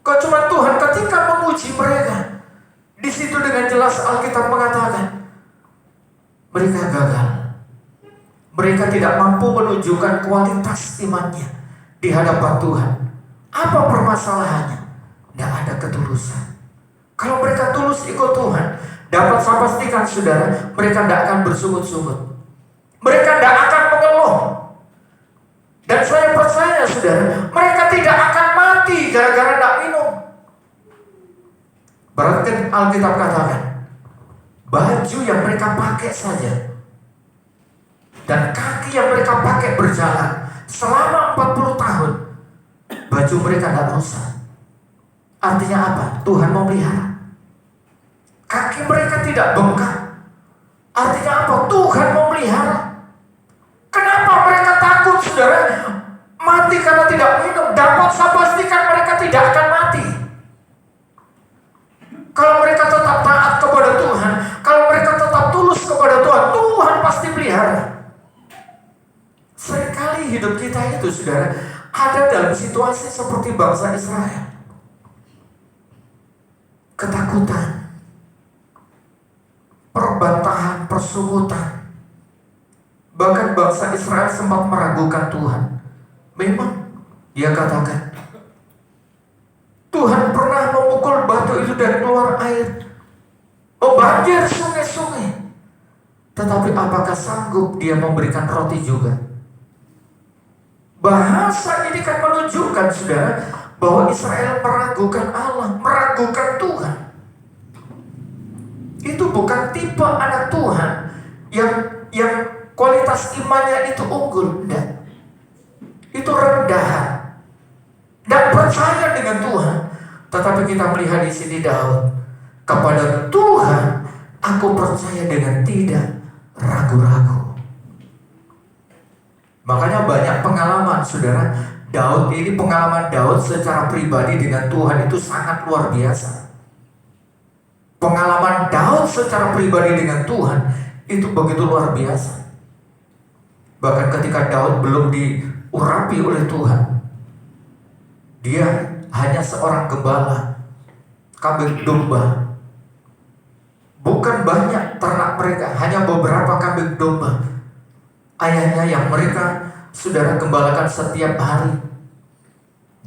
Kok cuma Tuhan ketika memuji mereka? Di situ dengan jelas Alkitab mengatakan mereka gagal. Mereka tidak mampu menunjukkan kualitas imannya di hadapan Tuhan. Apa permasalahannya? Tidak ada ketulusan. Kalau mereka tulus ikut Tuhan, dapat saya pastikan, saudara, mereka tidak akan bersungut-sungut. Mereka tidak akan mengeluh. Dan saya percaya, saudara, mereka tidak akan mati gara-gara tidak minum. Berarti Alkitab katakan, baju yang mereka pakai saja dan kaki yang mereka pakai berjalan selama 40 tahun, baju mereka tidak rusak. Artinya apa? Tuhan memelihara. Kaki mereka tidak bengkak. Artinya apa? Tuhan memelihara. Kenapa mereka takut, saudara, mati karena tidak minum? Dapat saya pastikan mereka tidak akan mati. Kalau mereka tetap taat kepada Tuhan, kalau mereka tetap tulus kepada Tuhan, Tuhan pasti pelihara. Seringkali hidup kita itu, saudara, ada dalam situasi seperti bangsa Israel. Ketakutan, perbantahan, persungutan. Bahkan bangsa Israel sempat meragukan Tuhan. Memang dia katakan, Tuhan pernah memukul batu itu dan keluar air, membanjir sungai-sungai. Tetapi apakah sanggup dia memberikan roti juga? Bahasa ini kan menunjukkan, saudara, bahwa Israel meragukan Allah, meragukan Tuhan. itu bukan tipe anak Tuhan yang kualitas imannya itu unggul, enggak. Itu rendahan, tidak percaya dengan Tuhan. Tetapi kita melihat di sini Daud, kepada Tuhan aku percaya dengan tidak ragu-ragu. Makanya banyak pengalaman, saudara. Daud ini, pengalaman Daud secara pribadi dengan Tuhan itu sangat luar biasa. Pengalaman Daud secara pribadi dengan Tuhan itu begitu luar biasa. Bahkan ketika Daud belum diurapi oleh Tuhan, dia hanya seorang gembala kambing domba. Bukan banyak ternak mereka, hanya beberapa kambing domba ayahnya yang mereka, saudara, gembalakan setiap hari.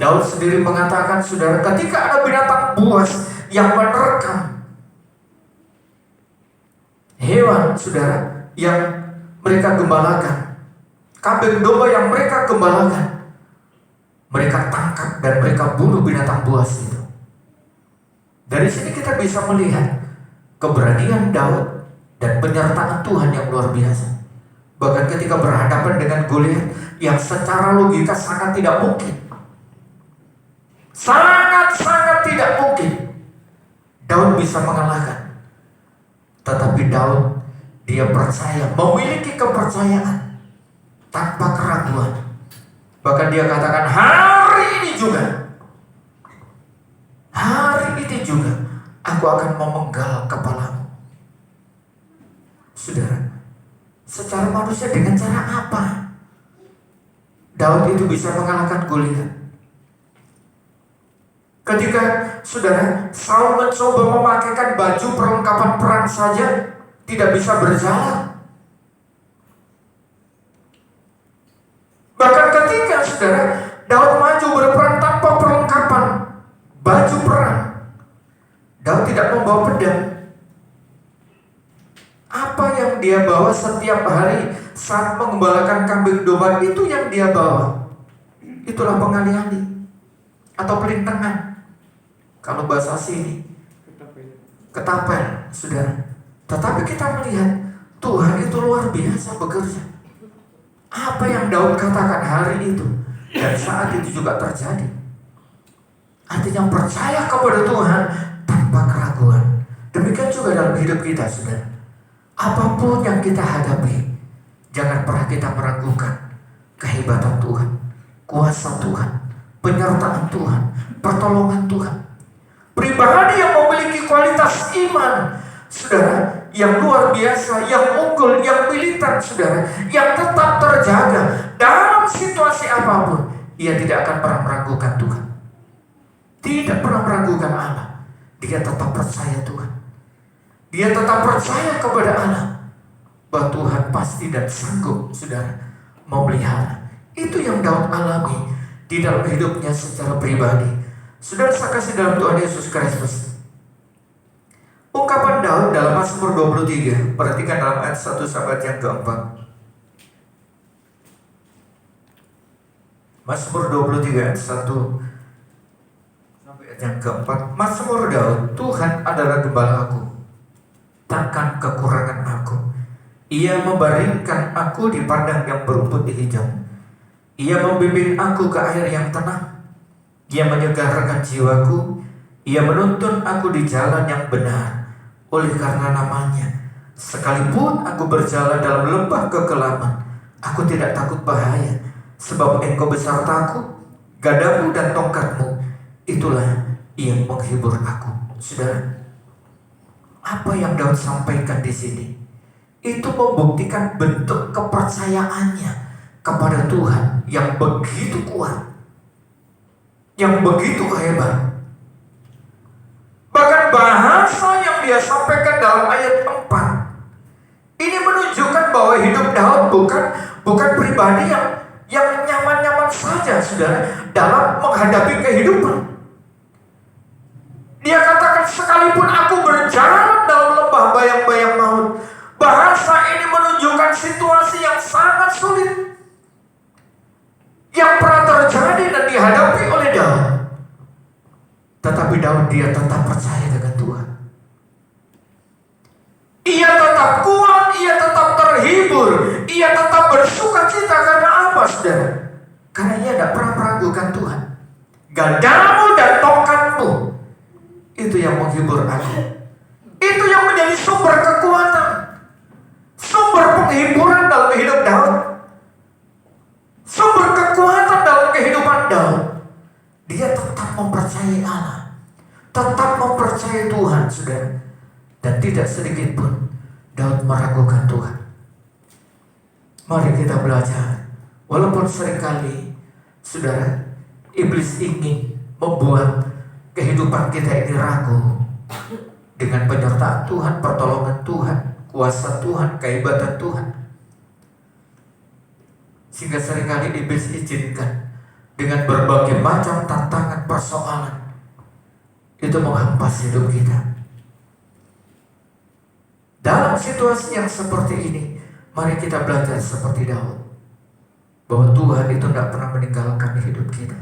Daud sendiri mengatakan, saudara, ketika ada binatang buas yang menerkam hewan, saudara, yang mereka gembalakan, kambing domba yang mereka gembalakan, mereka tangkap dan mereka bunuh binatang buas itu. Dari sini kita bisa melihat keberanian Daud dan penyertaan Tuhan yang luar biasa. Bahkan ketika berhadapan dengan Goliat yang secara logika sangat tidak mungkin, sangat tidak mungkin Daud bisa mengalahkan. Tetapi Daud, dia percaya, memiliki kepercayaan tanpa keraguan. Bahkan dia katakan, hari ini juga aku akan memenggal kepalamu. Saudara, secara manusia dengan cara apa Daud itu bisa mengalahkan Goliat? Ketika, saudara, Saul mencoba memakaikan baju perlengkapan perang saja tidak bisa berjalan. Bahkan ketika, saudara, Daud maju berperang tanpa perlengkapan baju perang, Daud tidak membawa pedang. Apa yang dia bawa setiap hari saat mengembalakan kambing domba, itu yang dia bawa. Itulah pengali-ali atau pelintengan. Kalau bahasa sini, ketapel, saudara. Tetapi kita melihat Tuhan itu luar biasa bekerja. Apa yang Daud katakan hari itu dan saat itu juga terjadi. Artinya percaya kepada Tuhan tanpa keraguan. Demikian juga dalam hidup kita, saudara. Apapun yang kita hadapi, jangan pernah kita meragukan kehebatan Tuhan, kuasa Tuhan, penyertaan Tuhan, pertolongan Tuhan. Pribadi yang memiliki kualitas iman, saudara, yang luar biasa, yang unggul, yang militer, saudara, yang tetap terjaga dalam situasi apapun, ia tidak akan pernah meragukan Tuhan, tidak pernah meragukan Allah. Dia tetap percaya Tuhan, dia tetap percaya kepada Allah, bahwa Tuhan pasti dan sanggup, saudara, memelihara. Itu yang Daud alami di dalam hidupnya secara pribadi. Saudara saya kasih dalam Tuhan Yesus Kristus, ungkapan Daud dalam Mazmur 23, perhatikan dalam ayat 1 sampai yang keempat. Mazmur 23 ayat 1 sampai ayat yang keempat. Mazmur Daud, Tuhan adalah gembalaku, takkan kekurangan aku. Ia membaringkan aku di padang yang berumput hijau. Ia membimbing aku ke air yang tenang. Ia menyegarkan jiwaku. Ia menuntun aku di jalan yang benar oleh karena namanya. Sekalipun aku berjalan dalam lembah kekelaman, aku tidak takut bahaya, sebab Engkau besertaku, gadamu dan tongkatmu, itulah yang menghibur aku. Saudara, apa yang Daud sampaikan di sini itu membuktikan bentuk kepercayaannya kepada Tuhan yang begitu kuat, yang begitu hebat. Bahkan bahasa yang dia sampaikan dalam ayat 4 ini menunjukkan bahwa hidup Daud bukan pribadi yang nyaman-nyaman saja, saudara, dalam menghadapi kehidupan. Dia katakan, sekalipun aku berjalan dalam lembah bayang-bayang maut. Bahasa ini menunjukkan situasi yang sangat sulit yang pernah terjadi dan dihadapi oleh Daud. Tetapi Daud, dia tetap percaya dengan Tuhan. Ia tetap kuat, ia tetap terhibur, ia tetap bersuka cita karena apa, saudara? Karena ia tidak pernah meragukan Tuhan. Gadamu dan tongkatmu itu yang menghibur aku. Itu yang menjadi sumber kekuatan, sumber penghiburan dalam hidup Daud, sumber kekuatan dalam kehidupan Daud. Dia tetap mempercayai Allah, tetap mempercayai Tuhan, saudara. Dan tidak sedikit pun Daud meragukan Tuhan. Mari kita belajar. Walaupun seringkali, saudara, iblis ingin membuat kehidupan kita ini ragu. Dengan penyertaan Tuhan, pertolongan Tuhan, kuasa Tuhan, kehebatan Tuhan. Sehingga seringkali iblis izinkan dengan berbagai macam tantangan, persoalan, itu menghampas hidup kita. Dalam situasi yang seperti ini, mari kita belajar seperti Daud, bahwa Tuhan itu tidak pernah meninggalkan hidup kita.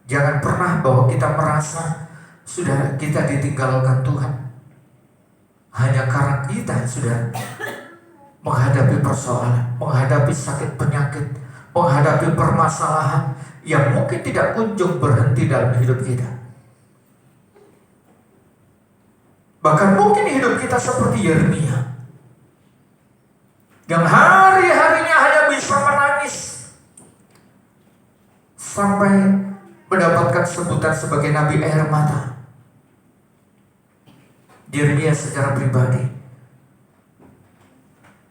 Jangan pernah bahwa kita merasa sudah kita ditinggalkan Tuhan hanya karena kita sudah menghadapi persoalan, menghadapi sakit penyakit, menghadapi permasalahan yang mungkin tidak kunjung berhenti dalam hidup kita. Bahkan mungkin hidup kita seperti Yeremia, yang hari-harinya hanya bisa menangis sampai mendapatkan sebutan sebagai nabi air mata. Yeremia secara pribadi.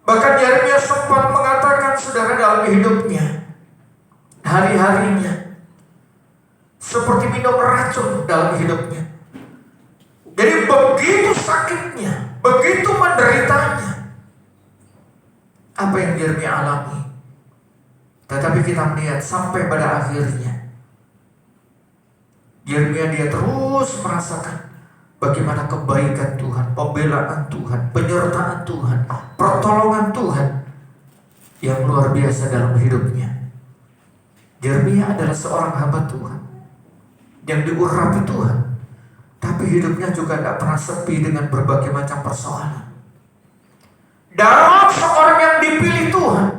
Bahkan Yeremia sempat mengatakan, saudara, dalam hidupnya, hari-harinya seperti minum racun dalam hidupnya. Jadi begitu sakitnya, begitu menderitanya apa yang Yeremia alami. Tetapi kita melihat sampai pada akhirnya Yeremia dia terus merasakan bagaimana kebaikan Tuhan, pembelaan Tuhan, penyertaan Tuhan, pertolongan Tuhan yang luar biasa dalam hidupnya. Yeremia adalah seorang hamba Tuhan yang diurapi Tuhan, tapi hidupnya juga tidak pernah sepi dengan berbagai macam persoalan. Daud seorang yang dipilih Tuhan,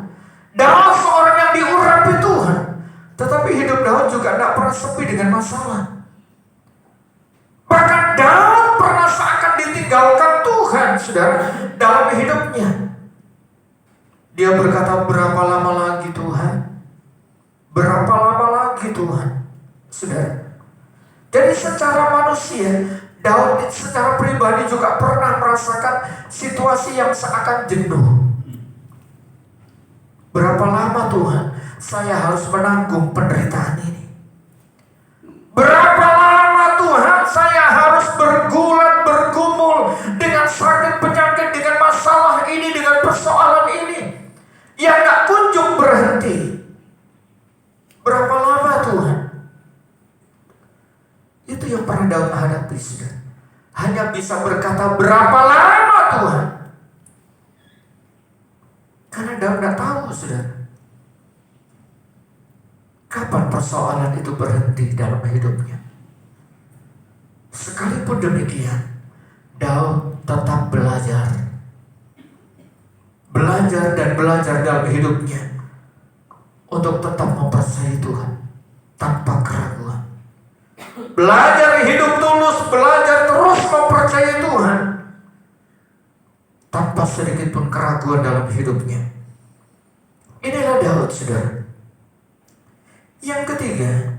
Daud seorang yang diurapi Tuhan, tetapi hidup Daud juga tidak pernah sepi dengan masalah. Bahkan Daud pernah seakan ditinggalkan Tuhan, saudara, dalam hidupnya. Dia berkata, berapa lama lagi Tuhan? Berapa lama lagi Tuhan? Saudara, jadi secara manusia, Daud secara pribadi juga pernah merasakan situasi yang seakan jenuh. Berapa lama Tuhan saya harus menanggung penderitaan ini? Berapa lama Tuhan saya harus bergulat, bergumul dengan sakit penyakit, dengan masalah ini, dengan persoalan ini yang gak kunjung berhenti? Berapa lama Tuhan? Itu yang pernah Daud hadapi, saudara. Hanya bisa berkata, berapa lama Tuhan? Karena Daud tidak tahu, saudara, kapan persoalan itu berhenti dalam hidupnya. Sekalipun demikian, Daud tetap belajar dan belajar dalam hidupnya untuk tetap mempercayai Tuhan tanpa keraguan. Belajar hidup tulus, belajar terus mempercayai Tuhan tanpa sedikit pun keraguan dalam hidupnya. Inilah Daud, saudara. Yang ketiga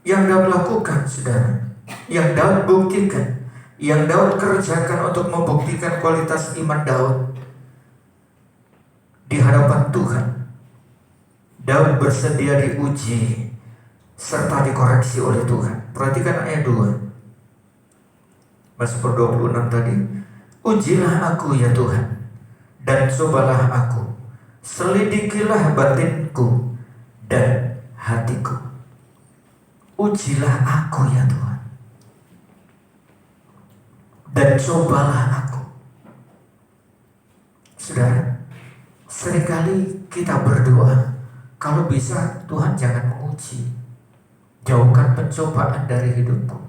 yang Daud lakukan, saudara, yang Daud buktikan, yang Daud kerjakan untuk membuktikan kualitas iman Daud di hadapan Tuhan. Daud bersedia diuji serta dikoreksi oleh Tuhan. Perhatikan ayat 2 Mazmur 26 tadi. Ujilah aku ya Tuhan, dan cobalah aku, selidikilah batinku dan hatiku. Ujilah aku ya Tuhan, dan cobalah aku. Saudara, seringkali kita berdoa, kalau bisa Tuhan jangan menguji, jauhkan pencobaan dari hidupku.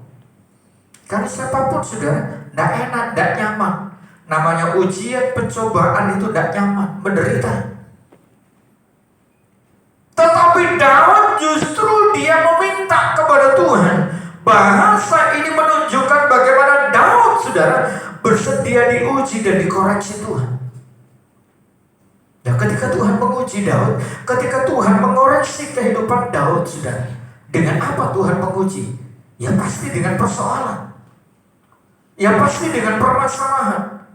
Karena siapapun, saudara, Tidak enak, tidak nyaman. Namanya ujian, pencobaan itu tidak nyaman, menderita. Tetapi Daud justru dia meminta kepada Tuhan. Bahasa ini menunjukkan bagaimana Daud, saudara, bersedia diuji dan dikoreksi Tuhan. Dan ketika Tuhan menguji Daud, ketika Tuhan mengoreksi kehidupan Daud, saudara, dengan apa Tuhan menguji? Ya pasti dengan persoalan. Ya pasti dengan permasalahan.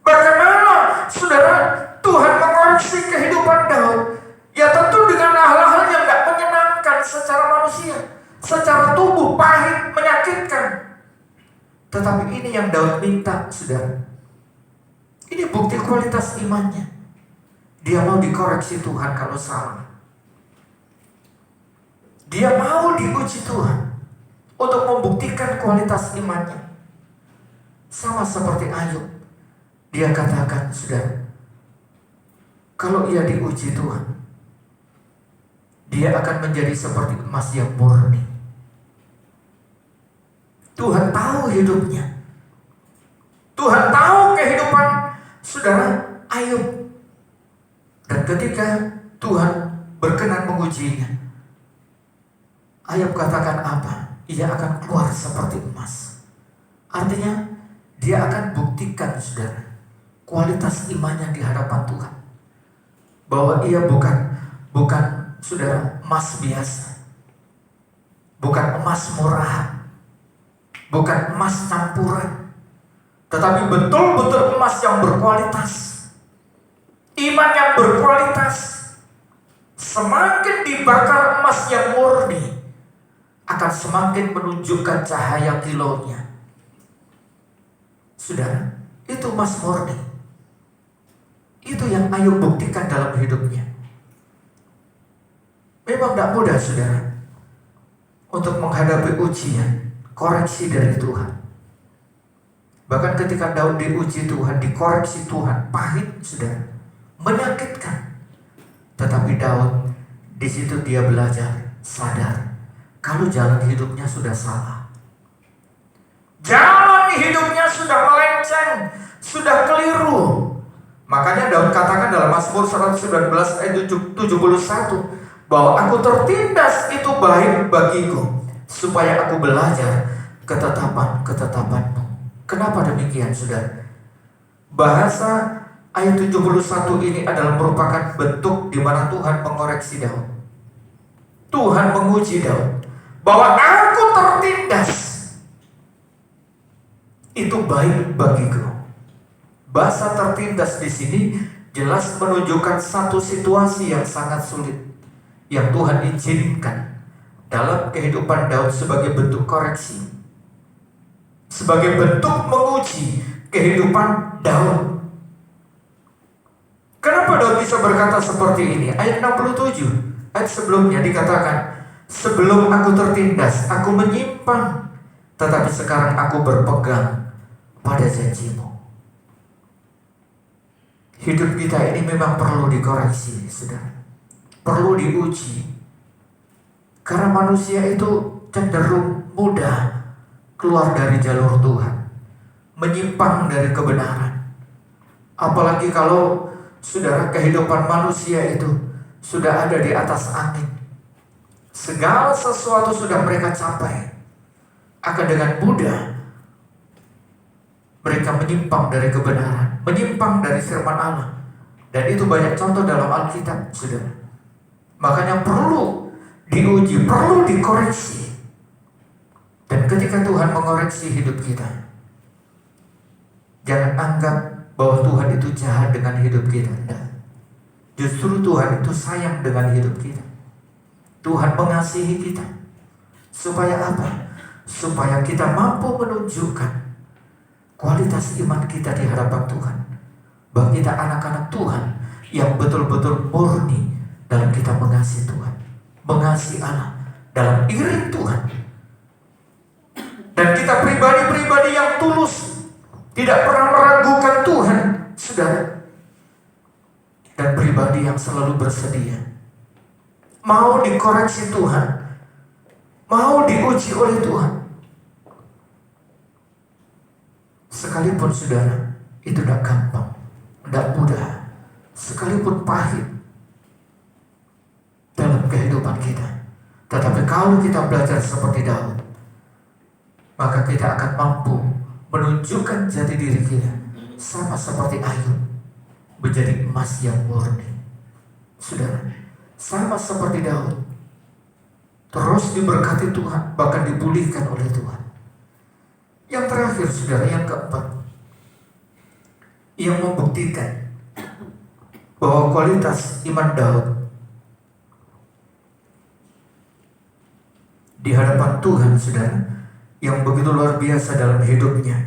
Bagaimana, saudara, Tuhan mengoreksi kehidupan Daud? Ya tentu dengan hal-hal yang tidak menyenangkan secara manusia, secara tubuh, pahit, menyakitkan. Tetapi ini yang Daud minta, saudara. Ini bukti kualitas imannya. Dia mau dikoreksi Tuhan kalau salah. Dia mau diuji Tuhan untuk membuktikan kualitas imannya. Sama seperti Ayub. Dia katakan, saudara, kalau ia diuji Tuhan, dia akan menjadi seperti emas yang murni. Tuhan tahu hidupnya. Tuhan tahu kehidupan saudara Ayub. Dan ketika Tuhan berkenan mengujinya, Ayub katakan apa? Ia akan keluar seperti emas. Artinya, dia akan buktikan, saudara, kualitas imannya di hadapan Tuhan. Bahwa ia bukan saudara emas biasa, bukan emas murahan, bukan emas campuran, tetapi betul-betul emas yang berkualitas, iman yang berkualitas. Semakin dibakar emas yang murni, akan semakin menunjukkan cahaya kilaunya. Saudara, itu emas murni. Itu yang Ayub buktikan dalam hidupnya. Memang tidak mudah, saudara, untuk menghadapi ujian, koreksi dari Tuhan. Bahkan ketika Daud diuji Tuhan, dikoreksi Tuhan, pahit, saudara, menyakitkan. Tetapi Daud, di situ dia belajar, sadar, kalau jalan hidupnya sudah salah. Jalan hidupnya sudah melenceng, sudah keliru. Makanya Daud katakan dalam Mazmur 119 ayat 71, bahwa aku tertindas itu baik bagiku, supaya aku belajar ketetapan-ketetapanmu. Kenapa demikian, saudara? Bahasa ayat 71 ini adalah merupakan bentuk di mana Tuhan mengoreksi Daud. Tuhan menguji Daud bahwa aku tertindas itu baik bagiku. Bahasa tertindas di sini jelas menunjukkan satu situasi yang sangat sulit yang Tuhan izinkan dalam kehidupan Daud sebagai bentuk koreksi, sebagai bentuk menguji kehidupan Daud. Kenapa Daud bisa berkata seperti ini? Ayat 67, ayat sebelumnya dikatakan, sebelum aku tertindas, aku menyimpang, tetapi sekarang aku berpegang pada janjimu. Hidup kita ini memang perlu dikoreksi, saudara. Perlu diuji. Karena manusia itu cenderung mudah keluar dari jalur Tuhan, menyimpang dari kebenaran. Apalagi kalau saudara kehidupan manusia itu sudah ada di atas angin. Segala sesuatu sudah mereka capai. Akan dengan mudah mereka menyimpang dari kebenaran, menyimpang dari firman Allah. Dan itu banyak contoh dalam Alkitab, saudara. Makanya perlu diuji, perlu dikoreksi. Dan ketika Tuhan mengoreksi hidup kita, jangan anggap bahwa Tuhan itu jahat dengan hidup kita. Tidak. Justru Tuhan itu sayang dengan hidup kita. Tuhan mengasihi kita. Supaya apa? Supaya kita mampu menunjukkan kualitas iman kita di hadapan Tuhan. Bahwa kita anak-anak Tuhan yang betul-betul murni dalam kita mengasihi Tuhan, mengasihi Allah, dalam iring Tuhan. Dan kita pribadi-pribadi yang tulus, tidak pernah meragukan Tuhan, saudara. Dan pribadi yang selalu bersedia, mau dikoreksi Tuhan, mau diuji oleh Tuhan. Sekalipun saudara, itu tidak gampang, tidak mudah, sekalipun pahit dalam kehidupan kita. Tetapi kalau kita belajar seperti Daud, maka kita akan mampu menunjukkan jati diri kita sama seperti Ayub, menjadi emas yang murni. Saudara, sama seperti Daud, terus diberkati Tuhan, bahkan dipulihkan oleh Tuhan. Yang terakhir saudara, yang keempat, yang membuktikan bahwa kualitas iman Daud di hadapan Tuhan, saudara, yang begitu luar biasa dalam hidupnya.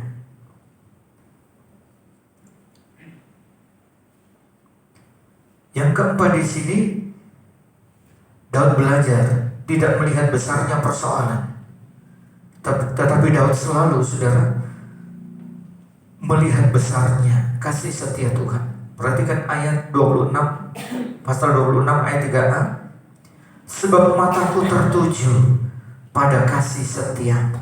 Yang keempat di sini, Daud belajar tidak melihat besarnya persoalan, tetapi Daud selalu, saudara, melihat besarnya kasih setia Tuhan. Perhatikan ayat 26, pasal 26 ayat 3a. Sebab mataku tertuju pada kasih setiamu.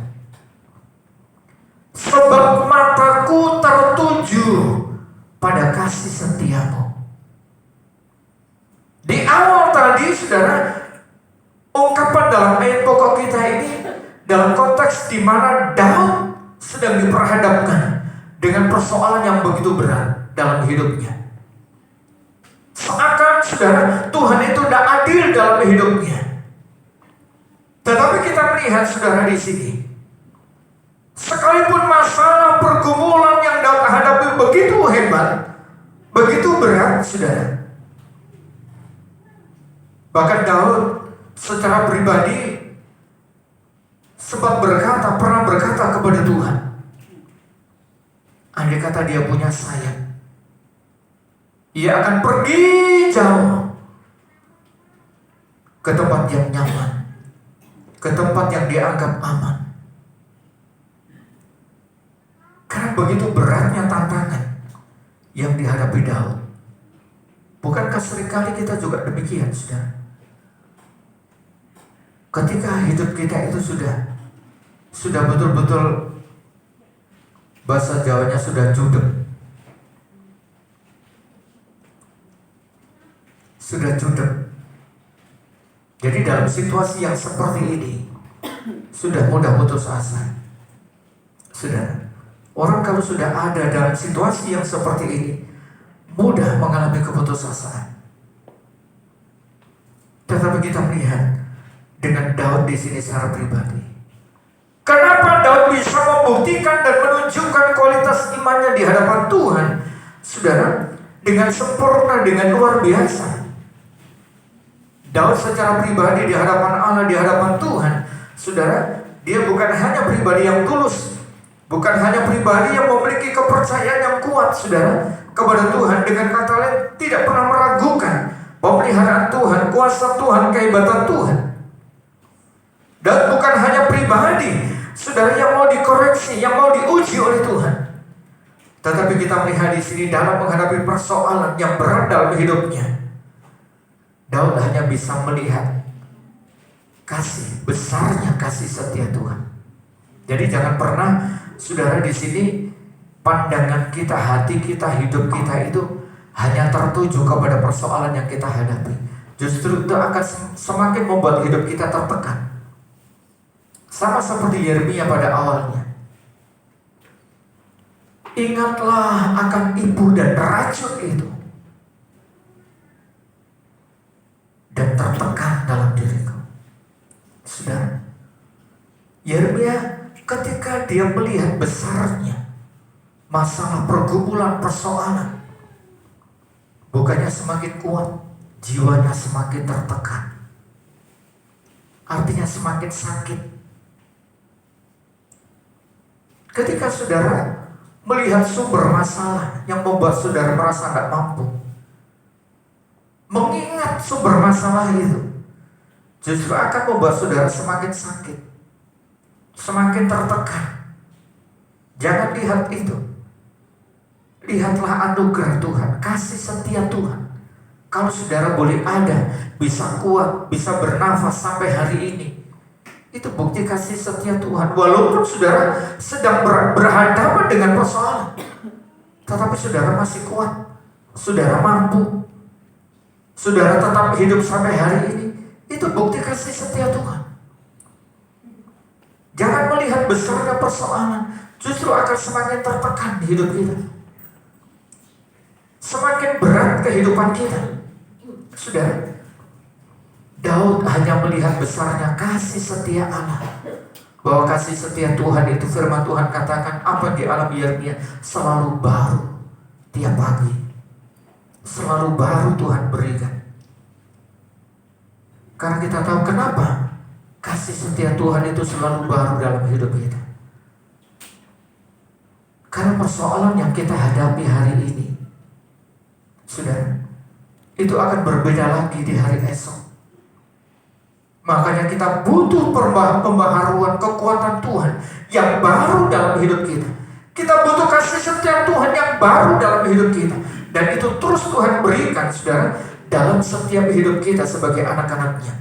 Sebab mataku tertuju pada kasih setiamu. Di awal tadi, saudara, ungkapan dalam ayat pokok kita ini dalam konteks di mana Daud sedang diperhadapkan dengan persoalan yang begitu berat dalam hidupnya. Seakan, saudara, Tuhan itu tidak adil dalam hidupnya. Tetapi kita melihat, saudara, di sini, sekalipun masalah pergumulan yang Daud hadapi begitu hebat, begitu berat, saudara, bahkan Daud secara pribadi pernah berkata kepada Tuhan, andai kata dia punya sayap, ia akan pergi jauh ke tempat yang nyaman, ke tempat yang dianggap aman. Karena begitu beratnya tantangan yang dihadapi Daud. Bukankah seringkali kita juga demikian, saudara? Ketika hidup kita itu sudah betul-betul, bahasa Jawanya sudah judek. Sudah judek. Jadi dalam situasi yang seperti ini sudah mudah putus asa. Saudara, orang kalau sudah ada dalam situasi yang seperti ini mudah mengalami keputusasaan. Tetapi kita melihat dengan Daud di sini secara pribadi. Kenapa Daud bisa membuktikan dan menunjukkan kualitas imannya di hadapan Tuhan, saudara, dengan sempurna, dengan luar biasa. Daud secara pribadi di hadapan Allah, di hadapan Tuhan, saudara, dia bukan hanya pribadi yang tulus, bukan hanya pribadi yang memiliki kepercayaan yang kuat, saudara, kepada Tuhan. Dengan kata lain, tidak pernah meragukan pemeliharaan Tuhan, kuasa Tuhan, kehebatan Tuhan. Dan bukan hanya pribadi, saudara, yang mau dikoreksi, yang mau diuji oleh Tuhan. Tetapi kita melihat di sini dalam menghadapi persoalan yang berat dalam hidupnya, Daud hanya bisa melihat besarnya kasih setia Tuhan. Jadi jangan pernah, saudara, di sini pandangan kita, hati kita, hidup kita itu hanya tertuju kepada persoalan yang kita hadapi. Justru itu akan semakin membuat hidup kita tertekan. Sama seperti Yeremia pada awalnya. Ingatlah akan ibu dan racun itu, dan tertekan dalam diriku. Saudara, Yeremia ketika dia melihat besarnya masalah, pergumulan, persoalan, bukannya semakin kuat, jiwanya semakin tertekan. Artinya semakin sakit. Ketika saudara melihat sumber masalah yang membuat saudara merasa tidak mampu, mengingat sumber masalah itu justru akan membuat saudara semakin sakit, semakin tertekan. Jangan lihat itu. Lihatlah anugerah Tuhan, kasih setia Tuhan. Kalau saudara boleh ada, bisa kuat, bisa bernafas sampai hari ini, Itu bukti kasih setia Tuhan. Walaupun saudara sedang berhadapan dengan persoalan, tetapi saudara masih kuat, saudara mampu, saudara tetap hidup sampai hari ini. Itu bukti kasih setia Tuhan. Jangan melihat besarnya persoalan, justru akan semakin tertekan di hidup kita. Semakin berat kehidupan kita. Saudara, Daud hanya melihat besarnya kasih setia Allah. Bahwa kasih setia Tuhan itu, firman Tuhan katakan apa di alam Yeremia, selalu baru tiap pagi. Selalu baru Tuhan berikan. Karena kita tahu kenapa kasih setia Tuhan itu selalu baru dalam hidup kita. Karena persoalan yang kita hadapi hari ini, saudara, itu akan berbeda lagi di hari esok. Makanya kita butuh pembaharuan kekuatan Tuhan yang baru dalam hidup kita. Kita butuh kasih setia Tuhan yang baru dalam hidup kita. Dan itu terus Tuhan berikan, saudara, dalam setiap hidup kita sebagai anak-anaknya.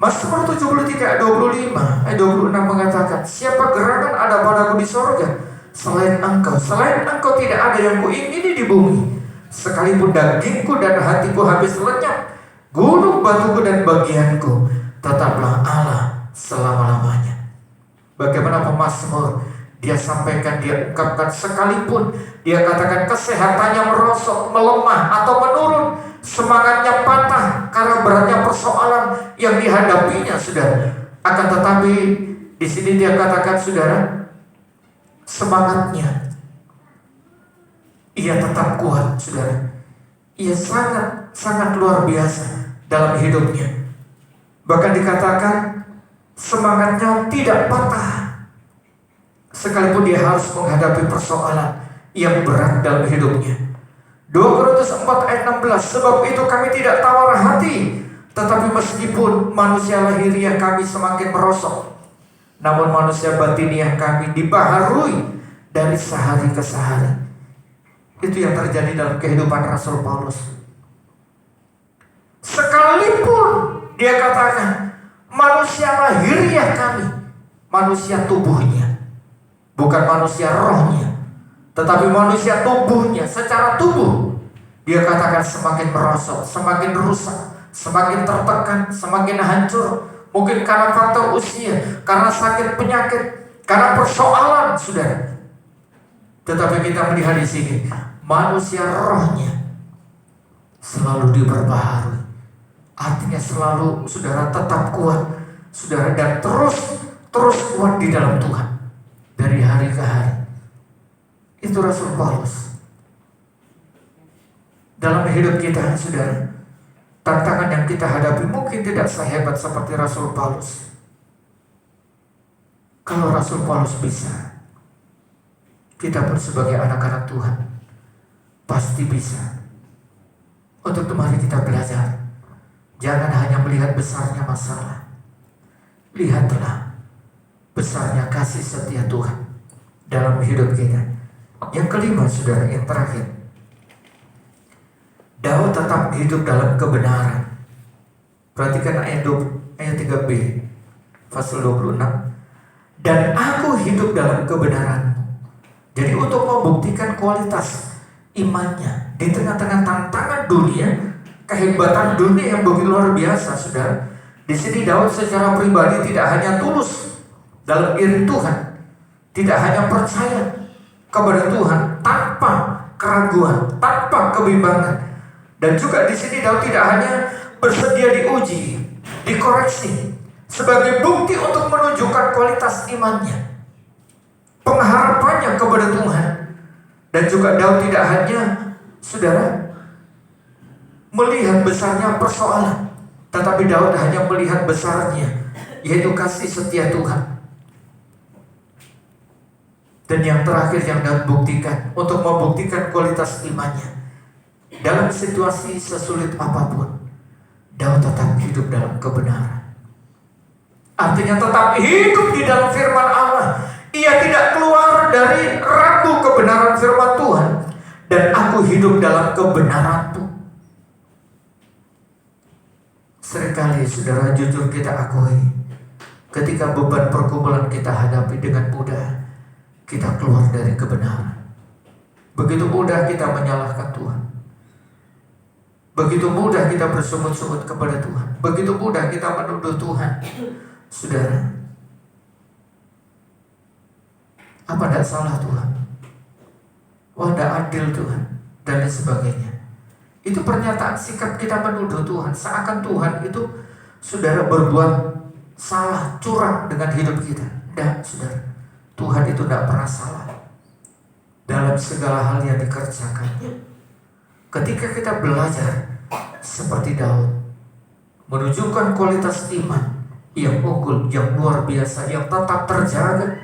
Mazmur 73 ayat 26 mengatakan, siapa gerangan ada padaku di sorga selain engkau. Selain engkau tidak ada yang kuingini di bumi. Sekalipun dagingku dan hatiku habis lenyap, gunung batuku dan bagianku, tetaplah Allah selama-lamanya. Bagaimana pemazmur, dia sampaikan, dia ungkapkan, sekalipun dia katakan kesehatannya merosot, melemah atau menurun, semangatnya patah karena beratnya persoalan yang dihadapinya, saudara. Akan tetapi di sini dia katakan, saudara, semangatnya ia tetap kuat, saudara. Ia sangat luar biasa dalam hidupnya. Bahkan dikatakan semangatnya tidak patah sekalipun dia harus menghadapi persoalan yang berat dalam hidupnya. 2 Korintus 4 ayat 16, sebab itu kami tidak tawar hati, tetapi meskipun manusia lahiriah kami semakin merosot, namun manusia batiniah kami dibaharui dari sehari ke sehari. Itu yang terjadi dalam kehidupan Rasul Paulus. Sekalipun dia katakan manusia lahiriah kami, manusia tubuhnya, bukan manusia rohnya, tetapi manusia tubuhnya, secara tubuh dia katakan semakin merosot, semakin rusak, semakin tertekan, semakin hancur. Mungkin karena faktor usia, karena sakit penyakit, karena persoalan, saudara. Tetapi kita melihat di sini, manusia rohnya selalu diperbaharui. Artinya selalu, saudara, tetap kuat, saudara, dan terus kuat di dalam Tuhan dari hari ke hari. Itu Rasul Paulus. Dalam hidup kita, saudara, tantangan yang kita hadapi mungkin tidak sehebat seperti Rasul Paulus. Kalau Rasul Paulus bisa, kita pun sebagai anak-anak Tuhan pasti bisa. Untuk itu mari kita belajar. Jangan hanya melihat besarnya masalah, lihatlah besarnya kasih setia Tuhan dalam hidup kita. Yang kelima, saudara, yang terakhir, Daud tetap hidup dalam kebenaran. Perhatikan ayat 3b, pasal 26. Dan aku hidup dalam kebenaran-Mu. Jadi untuk membuktikan kualitas imannya di tengah-tengah tantangan dunia, kehebatan dunia yang begitu luar biasa, saudara. Di sini Daud secara pribadi tidak hanya tulus dalam diri Tuhan, tidak hanya percaya kepada Tuhan tanpa keraguan, tanpa kebimbangan. Dan juga di sini Daud tidak hanya bersedia diuji, dikoreksi sebagai bukti untuk menunjukkan kualitas imannya, pengharapannya kepada Tuhan. Dan juga Daud tidak hanya, saudara, melihat besarnya persoalan, tetapi Daud hanya melihat besarnya, yaitu kasih setia Tuhan. Dan yang terakhir yang Daud buktikan, untuk membuktikan kualitas imannya, dalam situasi sesulit apapun, Daud tetap hidup dalam kebenaran. Artinya tetap hidup di dalam firman Allah. Ia tidak keluar dari ragu kebenaran firman Tuhan. Dan aku hidup dalam kebenaran-Mu. Seringkali, saudara, jujur kita akui, ketika beban pergumulan kita hadapi dengan mudah, kita keluar dari kebenaran. Begitu mudah kita menyalahkan Tuhan. Begitu mudah kita bersungut-sungut kepada Tuhan. Begitu mudah kita menuduh Tuhan. Saudara, apa tidak salah Tuhan? Wah, tidak adil Tuhan, dan lain sebagainya. Itu pernyataan sikap kita menuduh Tuhan, seakan Tuhan itu, saudara, berbuat salah, curang dengan hidup kita. Tidak, saudara. Tuhan itu tidak pernah salah dalam segala hal yang dikerjakannya. Ketika kita belajar seperti Daud, menunjukkan kualitas iman yang unggul, yang luar biasa, yang tetap terjaga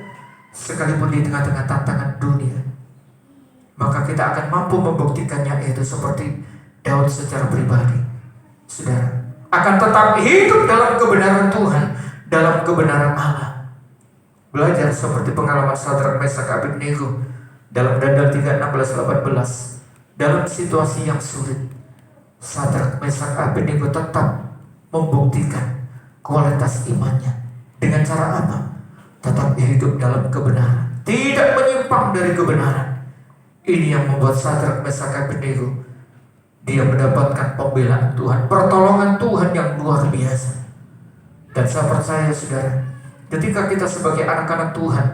sekalipun di tengah-tengah tantangan dunia, maka kita akan mampu membuktikannya, yaitu seperti Daud secara pribadi. Saudara, akan tetap hidup dalam kebenaran Tuhan, dalam kebenaran Allah. Belajar seperti pengalaman Sadrak, Mesak, Abednego dalam Daniel 3:16-18. Dalam situasi yang sulit, Sadrak, Mesak, Abednego tetap membuktikan kualitas imannya. Dengan cara apa? Tetap hidup dalam kebenaran, tidak menyimpang dari kebenaran. Ini yang membuat Sadrak, Mesak, Abednego, dia mendapatkan pembelaan Tuhan, pertolongan Tuhan yang luar biasa. Dan saya percaya, saudara, ketika kita sebagai anak-anak Tuhan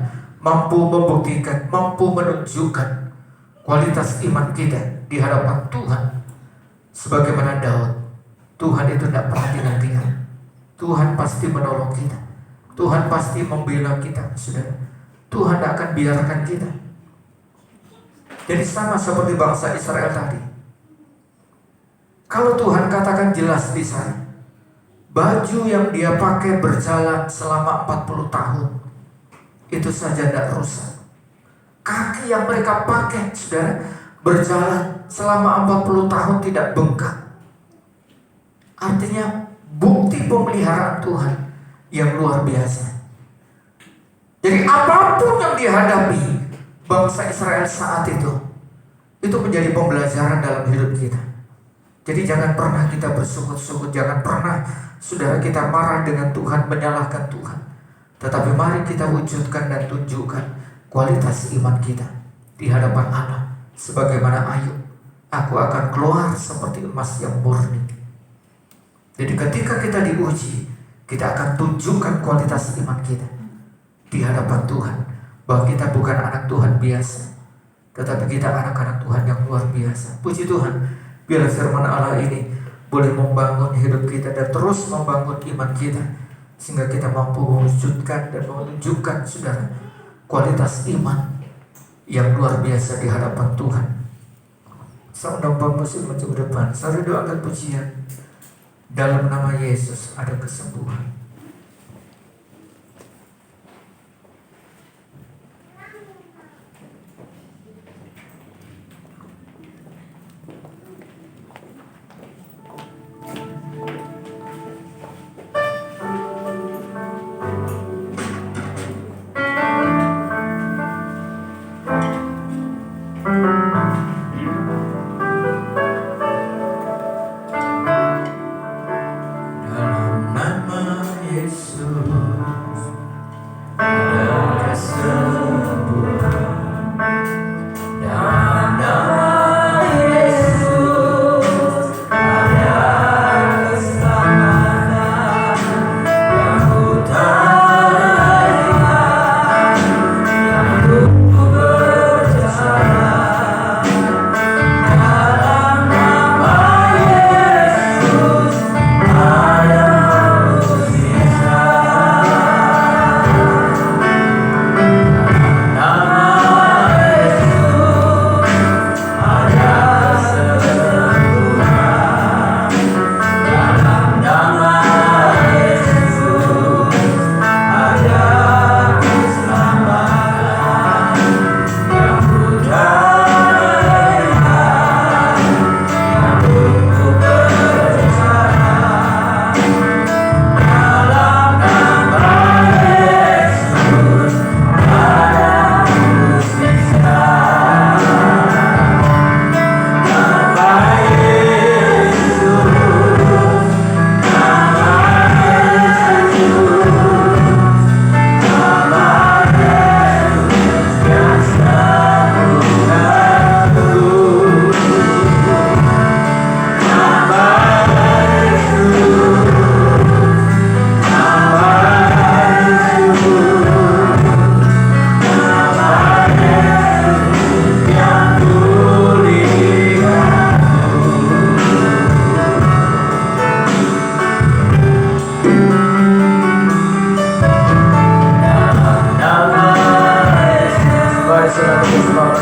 mampu membuktikan, mampu menunjukkan kualitas iman kita di hadapan Tuhan, sebagaimana Daud, Tuhan itu tidak pernah tinggal-tinggal. Tuhan pasti menolong kita. Tuhan pasti membela kita, saudara. Tuhan tidak akan biarkan kita. Jadi sama seperti bangsa Israel tadi. Kalau Tuhan katakan jelas di sana, baju yang dia pakai berjalan selama 40 tahun, itu saja tidak rusak. Kaki yang mereka pakai, saudara, berjalan selama 40 tahun tidak bengkak. Artinya bukti pemeliharaan Tuhan yang luar biasa. Jadi apapun yang dihadapi bangsa Israel saat itu menjadi pembelajaran dalam hidup kita. Jadi jangan pernah kita bersungut-sungut, jangan pernah, saudara, kita marah dengan Tuhan, menyalahkan Tuhan. Tetapi mari kita wujudkan dan tunjukkan kualitas iman kita di hadapan Allah. Sebagaimana Ayub, aku akan keluar seperti emas yang murni. Jadi ketika kita diuji, kita akan tunjukkan kualitas iman kita di hadapan Tuhan, bahwa kita bukan anak Tuhan biasa, tetapi kita anak-anak Tuhan yang luar biasa. Puji Tuhan, biar firman Allah ini boleh membangun hidup kita dan terus membangun iman kita, sehingga kita mampu mewujudkan dan menunjukkan, saudara, kualitas iman yang luar biasa di hadapan Tuhan. Saudara musik maju ke depan, saudara doakan pujian. Dalam nama Yesus ada kesembuhan. Dalam nama Nama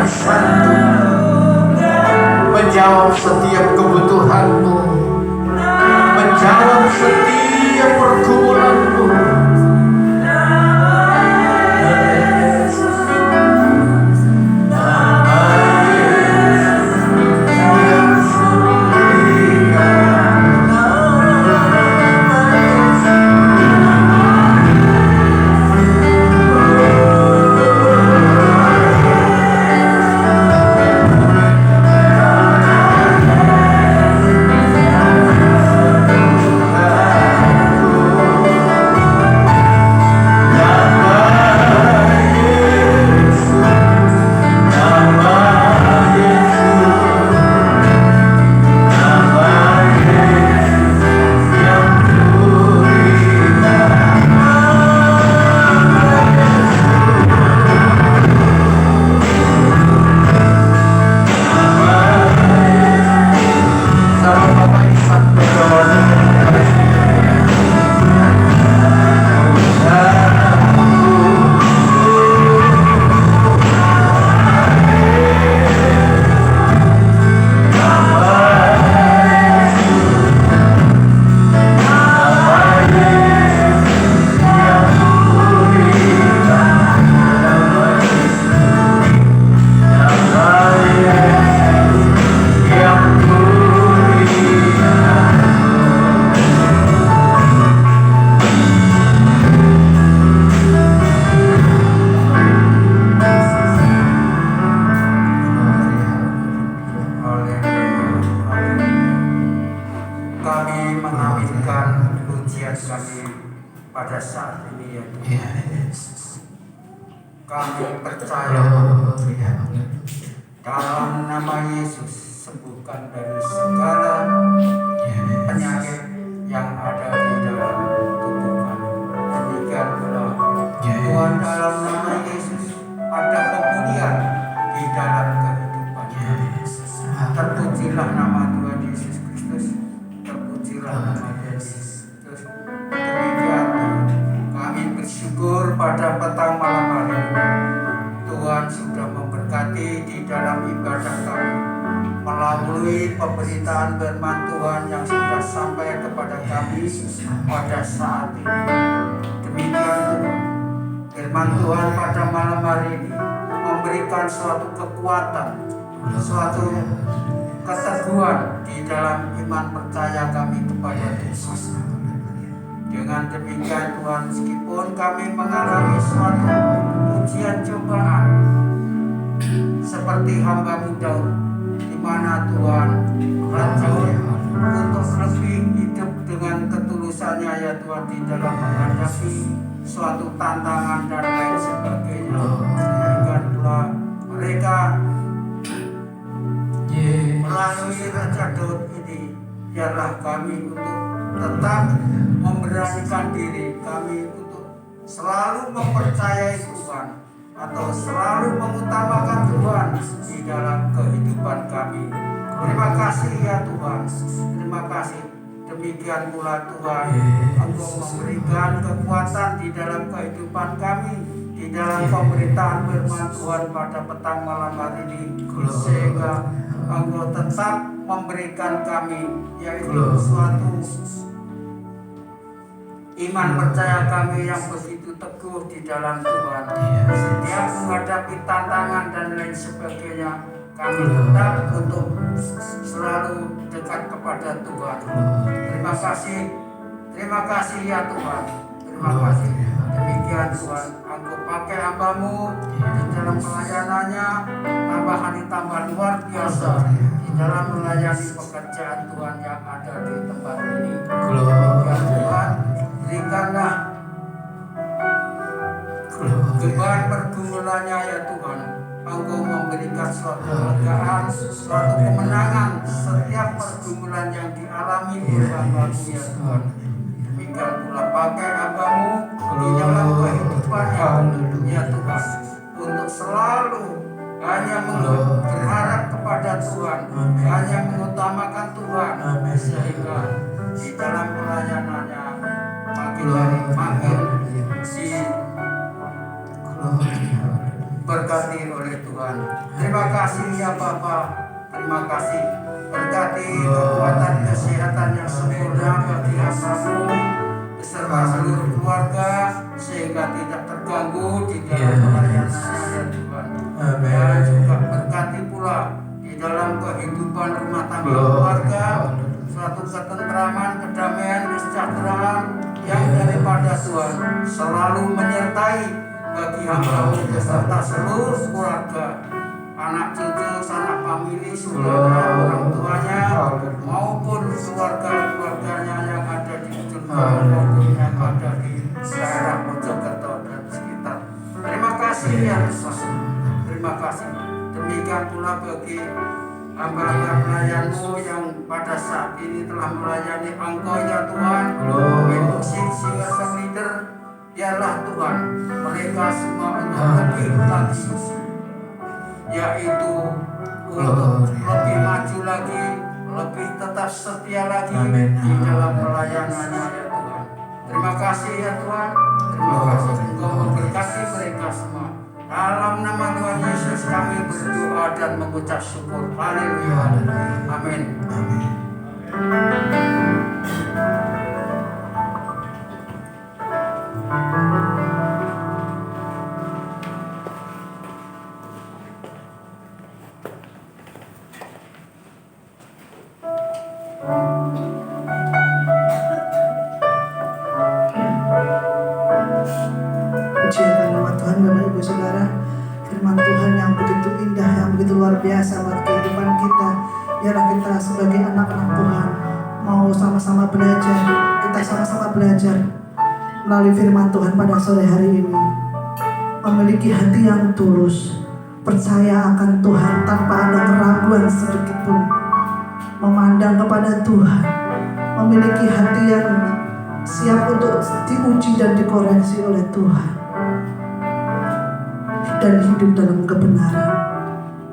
kuasa menjawab setiap kebutuhanmu, menjawab setiap pergumulanmu. pada saat ini ya Tuhan. Yes. Kami percaya dalam nama Yesus, sembuhkan dari segala penyakit yang ada di dalam tubuh kami. Demikian pula Tuhan, dalam nama Yesus ada pemulihan di dalam kehidupan kami. Terpujilah nama Tuhan Yesus Kristus. Terpujilah nama Yesus Kristus. Demikian kami bersyukur pada petang malam hari ini. Tuhan sudah memberkati di dalam ibadah kami melalui pemberitaan firman Tuhan yang sudah sampai kepada kami pada saat ini. Demikian Tuhan, firman Tuhan pada malam hari ini memberikan suatu kekuatan, suatu keteguhan di dalam iman percaya kami kepada Tuhan. Dengan demikian Tuhan, meskipun kami mengalami suatu ujian cobaan seperti hamba-Mu Daud, di mana Tuhan rajin untuk lebih hidup dengan ketulusannya ya Tuhan di dalam menghadapi suatu tantangan dan lain sebagainya. Demikian pula mereka melalui Raja Daud ini, biarlah kami untuk tetap memberanikan diri kami untuk selalu mempercayai Tuhan atau selalu mengutamakan Tuhan di dalam kehidupan kami. Terima kasih ya Tuhan, terima kasih. Demikian pula Tuhan, Engkau memberikan kekuatan di dalam kehidupan kami, di dalam pemberitaan firman Tuhan pada petang malam hari ini, sehingga Engkau tetap memberikan kami yaitu suatu iman percaya kami yang begitu teguh di dalam Tuhan. Setiap menghadapi tantangan dan lain sebagainya, kami tetap untuk selalu dekat kepada Tuhan. Terima kasih ya Tuhan. Terima kasih. Demikian Tuhan, Engkau pakai hamba-Mu di dalam pelayanannya, tambah hari tambah luar biasa di dalam melayani pekerjaan Tuhan yang ada di tempat ini. Demikian Tuhan, berikanlah gebar pergumulannya ya Tuhan. Engkau memberikan suatu kehargaan, suatu kemenangan setiap pergumulan yang dialami oleh hamba-Mu ya Tuhan. Demikian pula pakai hamba-Mu di dalam kehidupannya ya Tuhan, untuk selalu hanya berharap kepada Tuhan, hanya mengutamakan Tuhan, sehingga di dalam pelayanannya makin hari makin diberkati oleh Tuhan. Terima kasih ya Bapa, terima kasih. Berkati kekuatan kesehatan yang sempurna bagi hambamu beserta seluruh keluarga sehingga tidak terganggu di dalam pelayanannya ya Tuhan. Dan juga berkati pula di dalam kehidupan rumah tangga keluarga suatu ketentraman, kedamaian, kesejahteraan yang daripada Tuhan selalu menyertai bagi hamba-Mu beserta seluruh keluarga, anak cucu, sanak famili, saudara, orang tuanya maupun keluarga-keluarganya yang ada di ujung barat maupun yang ada di daerah Mojokerto dan sekitar. Terima kasih ya Yesus. Terima kasih. Demikian pula bagi hamba-hamba pelayan-Mu yang pada saat ini telah melayani Engkau ya Tuhan, musik, singer, song leader, biarlah Tuhan mereka semua untuk lebih lagi, yaitu untuk lebih maju lagi, lebih tetap setia lagi di dalam pelayanannya ya Tuhan. Terima kasih ya Tuhan, terima kasih Engkau memberkati mereka semua. Dalam nama Tuhan Yesus kami berdoa dan mengucap syukur. Haleluya. Amin. Pujian nama Tuhan Bapak Ibu Saudara. Firman Tuhan yang begitu indah, yang begitu luar biasa buat kehidupan kita. Biarlah kita sebagai anak-anak Tuhan mau sama-sama belajar. Kita sama-sama belajar melalui firman Tuhan pada sore hari ini. Memiliki hati yang tulus, percaya akan Tuhan tanpa ada keraguan sedikit pun. Memandang kepada Tuhan, memiliki hati yang siap untuk diuji dan dikoreksi oleh Tuhan, dan hidup dalam kebenaran.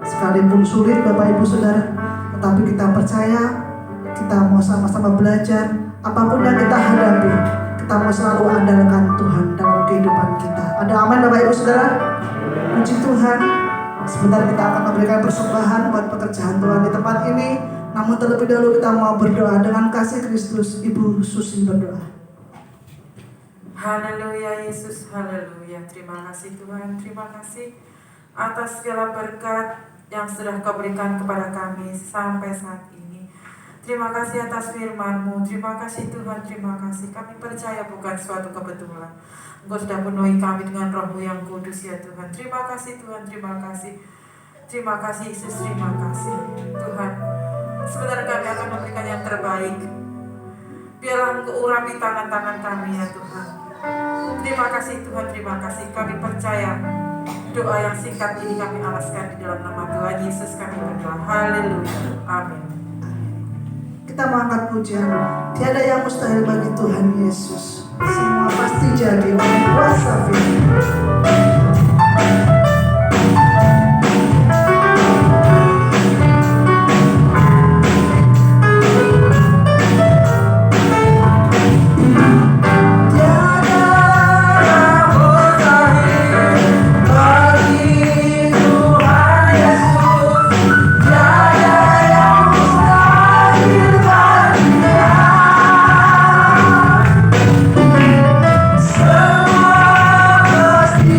Sekalipun sulit Bapak Ibu Saudara, tetapi kita percaya, kita mau sama-sama belajar. Apapun yang kita hadapi, kita mau selalu andalkan Tuhan dalam kehidupan kita. Ada amin Bapak Ibu Saudara? Puji Tuhan. Sebentar kita akan memberikan persembahan buat pekerjaan Tuhan di tempat ini. Namun terlebih dahulu kita mau berdoa dengan kasih Kristus. Ibu Susi berdoa. Haleluya Yesus, haleluya. Terima kasih Tuhan, terima kasih atas segala berkat yang sudah Kau berikan kepada kami sampai saat ini. Terima kasih atas firman-Mu, terima kasih Tuhan, terima kasih. Kami percaya bukan suatu kebetulan. Engkau sudah penuhi kami dengan Roh-Mu yang kudus ya Tuhan. Terima kasih Tuhan, terima kasih. Terima kasih Yesus, terima kasih Tuhan. Sebentar kami akan memberikan yang terbaik. Biarlah Engkau urapi tangan-tangan kami ya Tuhan. Terima kasih Tuhan, terima kasih. Kami percaya doa yang singkat ini kami alaskan di dalam nama Tuhan Yesus kami berdoa. Haleluya. Amin. Kita mengangkat pujian. Tiada yang mustahil bagi Tuhan Yesus. Semua pasti jadi oleh kuasa firman.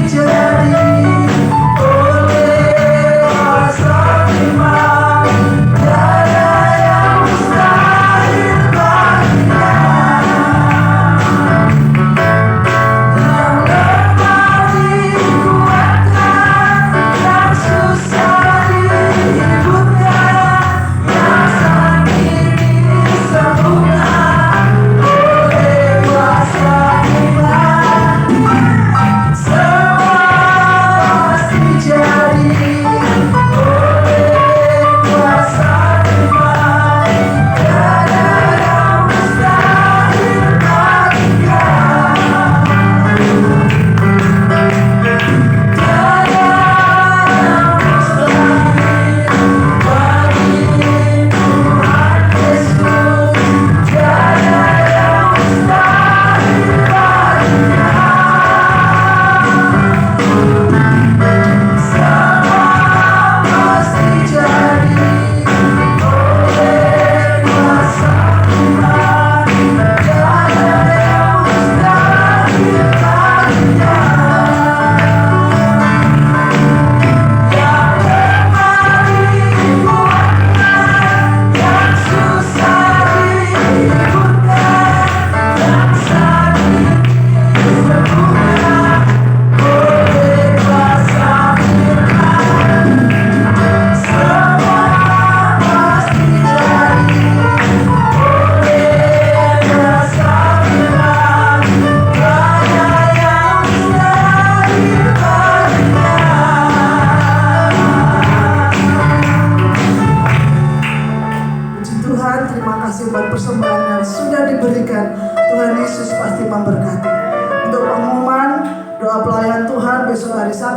Jadi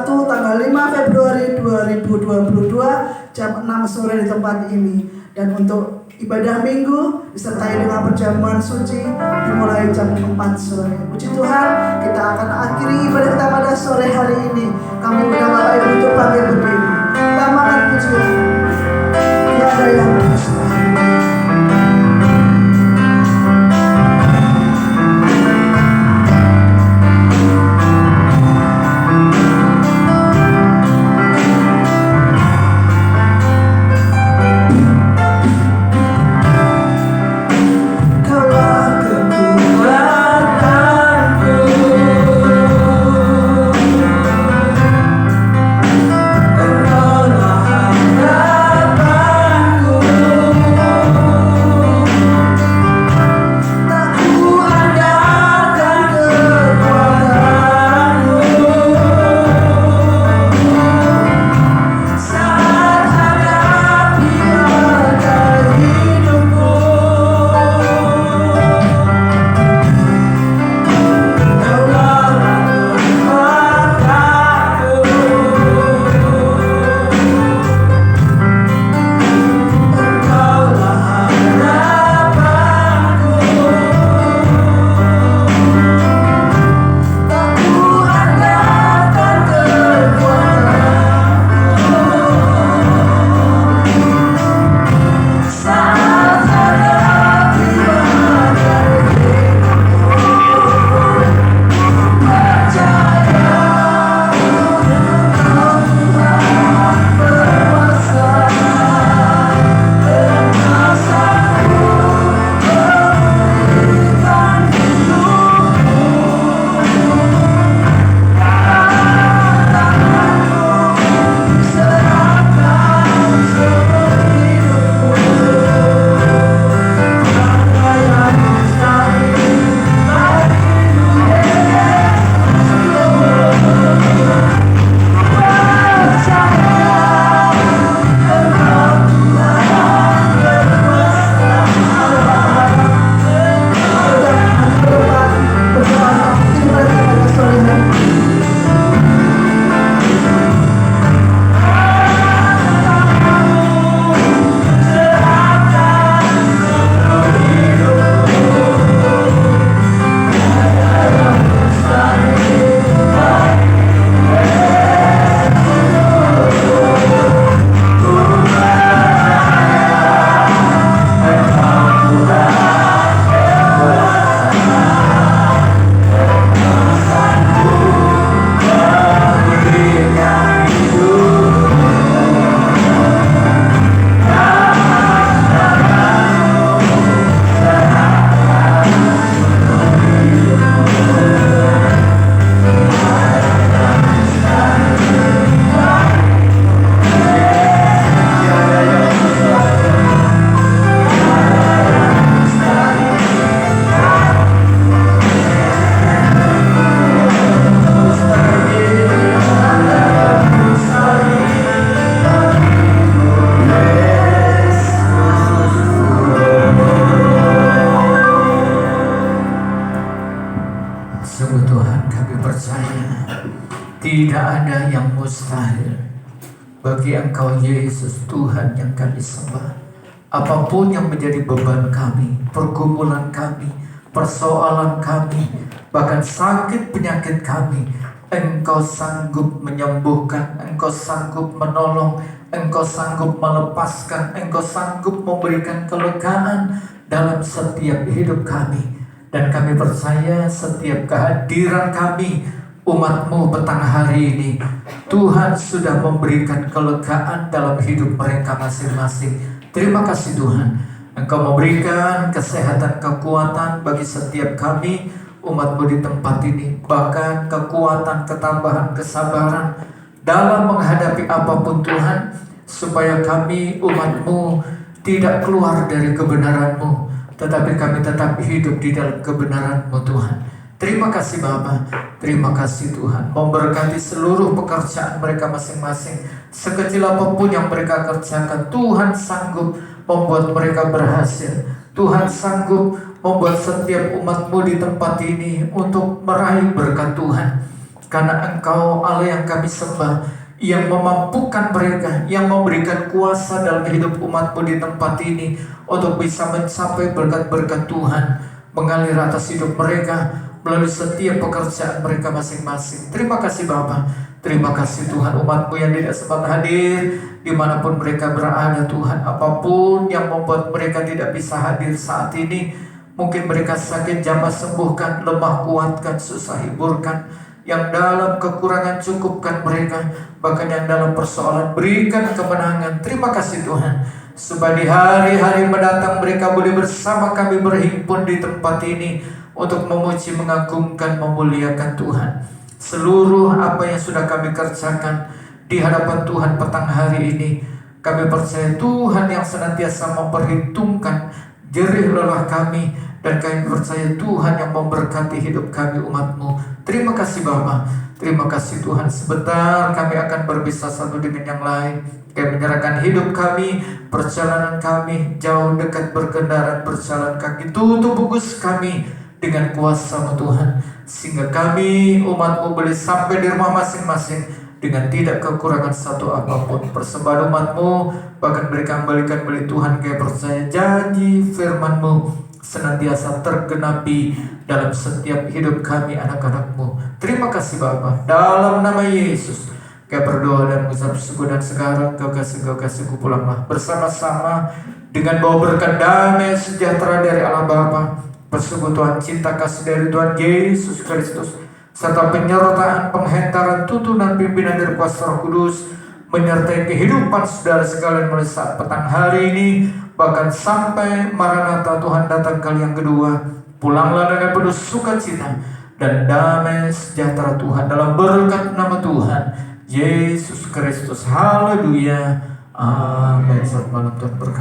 Sabtu tanggal 5 Februari 2022 jam 6 sore di tempat ini. Dan untuk ibadah minggu disertai dengan perjamuan suci dimulai jam 4 sore. Puji Tuhan, kita akan akhiri ibadah kita pada sore hari ini. Kami undang Bapak Ibu untuk bangkit berdiri. Tambahkan pujian. Tiada yang mustahil. Tidak ada yang mustahil bagi Engkau Yesus Tuhan yang kami sembah. Apapun yang menjadi beban kami, pergumulan kami, persoalan kami, bahkan sakit penyakit kami, Engkau sanggup menyembuhkan, Engkau sanggup menolong, Engkau sanggup melepaskan, Engkau sanggup memberikan kelegaan dalam setiap hidup kami. Dan kami percaya setiap kehadiran kami, umat-Mu petang hari ini, Tuhan sudah memberikan kelegaan dalam hidup mereka masing-masing. Terima kasih Tuhan, Engkau memberikan kesehatan, kekuatan bagi setiap kami, umat-Mu di tempat ini. Bahkan kekuatan, ketambahan, kesabaran dalam menghadapi apapun Tuhan, supaya kami umat-Mu tidak keluar dari kebenaran-Mu, tetapi kami tetap hidup di dalam kebenaran-Mu Tuhan. Terima kasih Bapa, terima kasih Tuhan. Memberkati seluruh pekerjaan mereka masing-masing. Sekecil apapun yang mereka kerjakan, Tuhan sanggup membuat mereka berhasil. Tuhan sanggup membuat setiap umat-Mu di tempat ini untuk meraih berkat Tuhan. Karena Engkau Allah yang kami sembah, yang memampukan mereka, yang memberikan kuasa dalam hidup umat-Mu di tempat ini untuk bisa mencapai berkat-berkat Tuhan mengalir atas hidup mereka melalui setiap pekerjaan mereka masing-masing. Terima kasih Bapa. Terima kasih Tuhan, umat-Mu yang tidak sempat hadir dimanapun mereka berada Tuhan. Apapun yang membuat mereka tidak bisa hadir saat ini, mungkin mereka sakit, jamah sembuhkan, lemah kuatkan, susah hiburkan. Yang dalam kekurangan cukupkan mereka, bahkan yang dalam persoalan berikan kemenangan. Terima kasih Tuhan, supaya di hari-hari mendatang mereka boleh bersama kami berhimpun di tempat ini untuk memuji, mengagungkan, memuliakan Tuhan. Seluruh apa yang sudah kami kerjakan di hadapan Tuhan petang hari ini, kami percaya Tuhan yang senantiasa memperhitungkan jerih lelah kami, dan kami percaya Tuhan yang memberkati hidup kami umat-Mu. Terima kasih Bapa. Terima kasih Tuhan. Sebentar kami akan berpisah satu dengan yang lain. Kami menyerahkan hidup kami, perjalanan kami, jauh dekat berkendaraan, berjalan kaki, tutup bungkus kami dengan kuasa-Mu Tuhan, sehingga kami umat-Mu boleh sampai di rumah masing-masing dengan tidak kekurangan satu apapun. Persembahan umat-Mu bahkan mereka kembalikan beli Tuhan, kami percaya janji firman-Mu senantiasa tergenapi dalam setiap hidup kami anak-anak-Mu. Terima kasih Bapa, dalam nama Yesus kami berdoa dan mengucap syukur. Dan sekarang Kau kasih pulanglah bersama-sama dengan bawa berkat damai sejahtera dari Allah Bapa, persekutuan cinta kasih dari Tuhan Yesus Kristus, serta penyertaan penghentaran tuntunan pimpinan dari kuasa Roh Kudus menyertai kehidupan saudara sekalian mulai saat petang hari ini, bahkan sampai Maranatha Tuhan datang kali yang kedua. Pulanglah dengan penuh sukacita dan damai sejahtera Tuhan dalam berkat nama Tuhan Yesus Kristus. Haleluya. Amin. Selamat malam Tuhan berkati.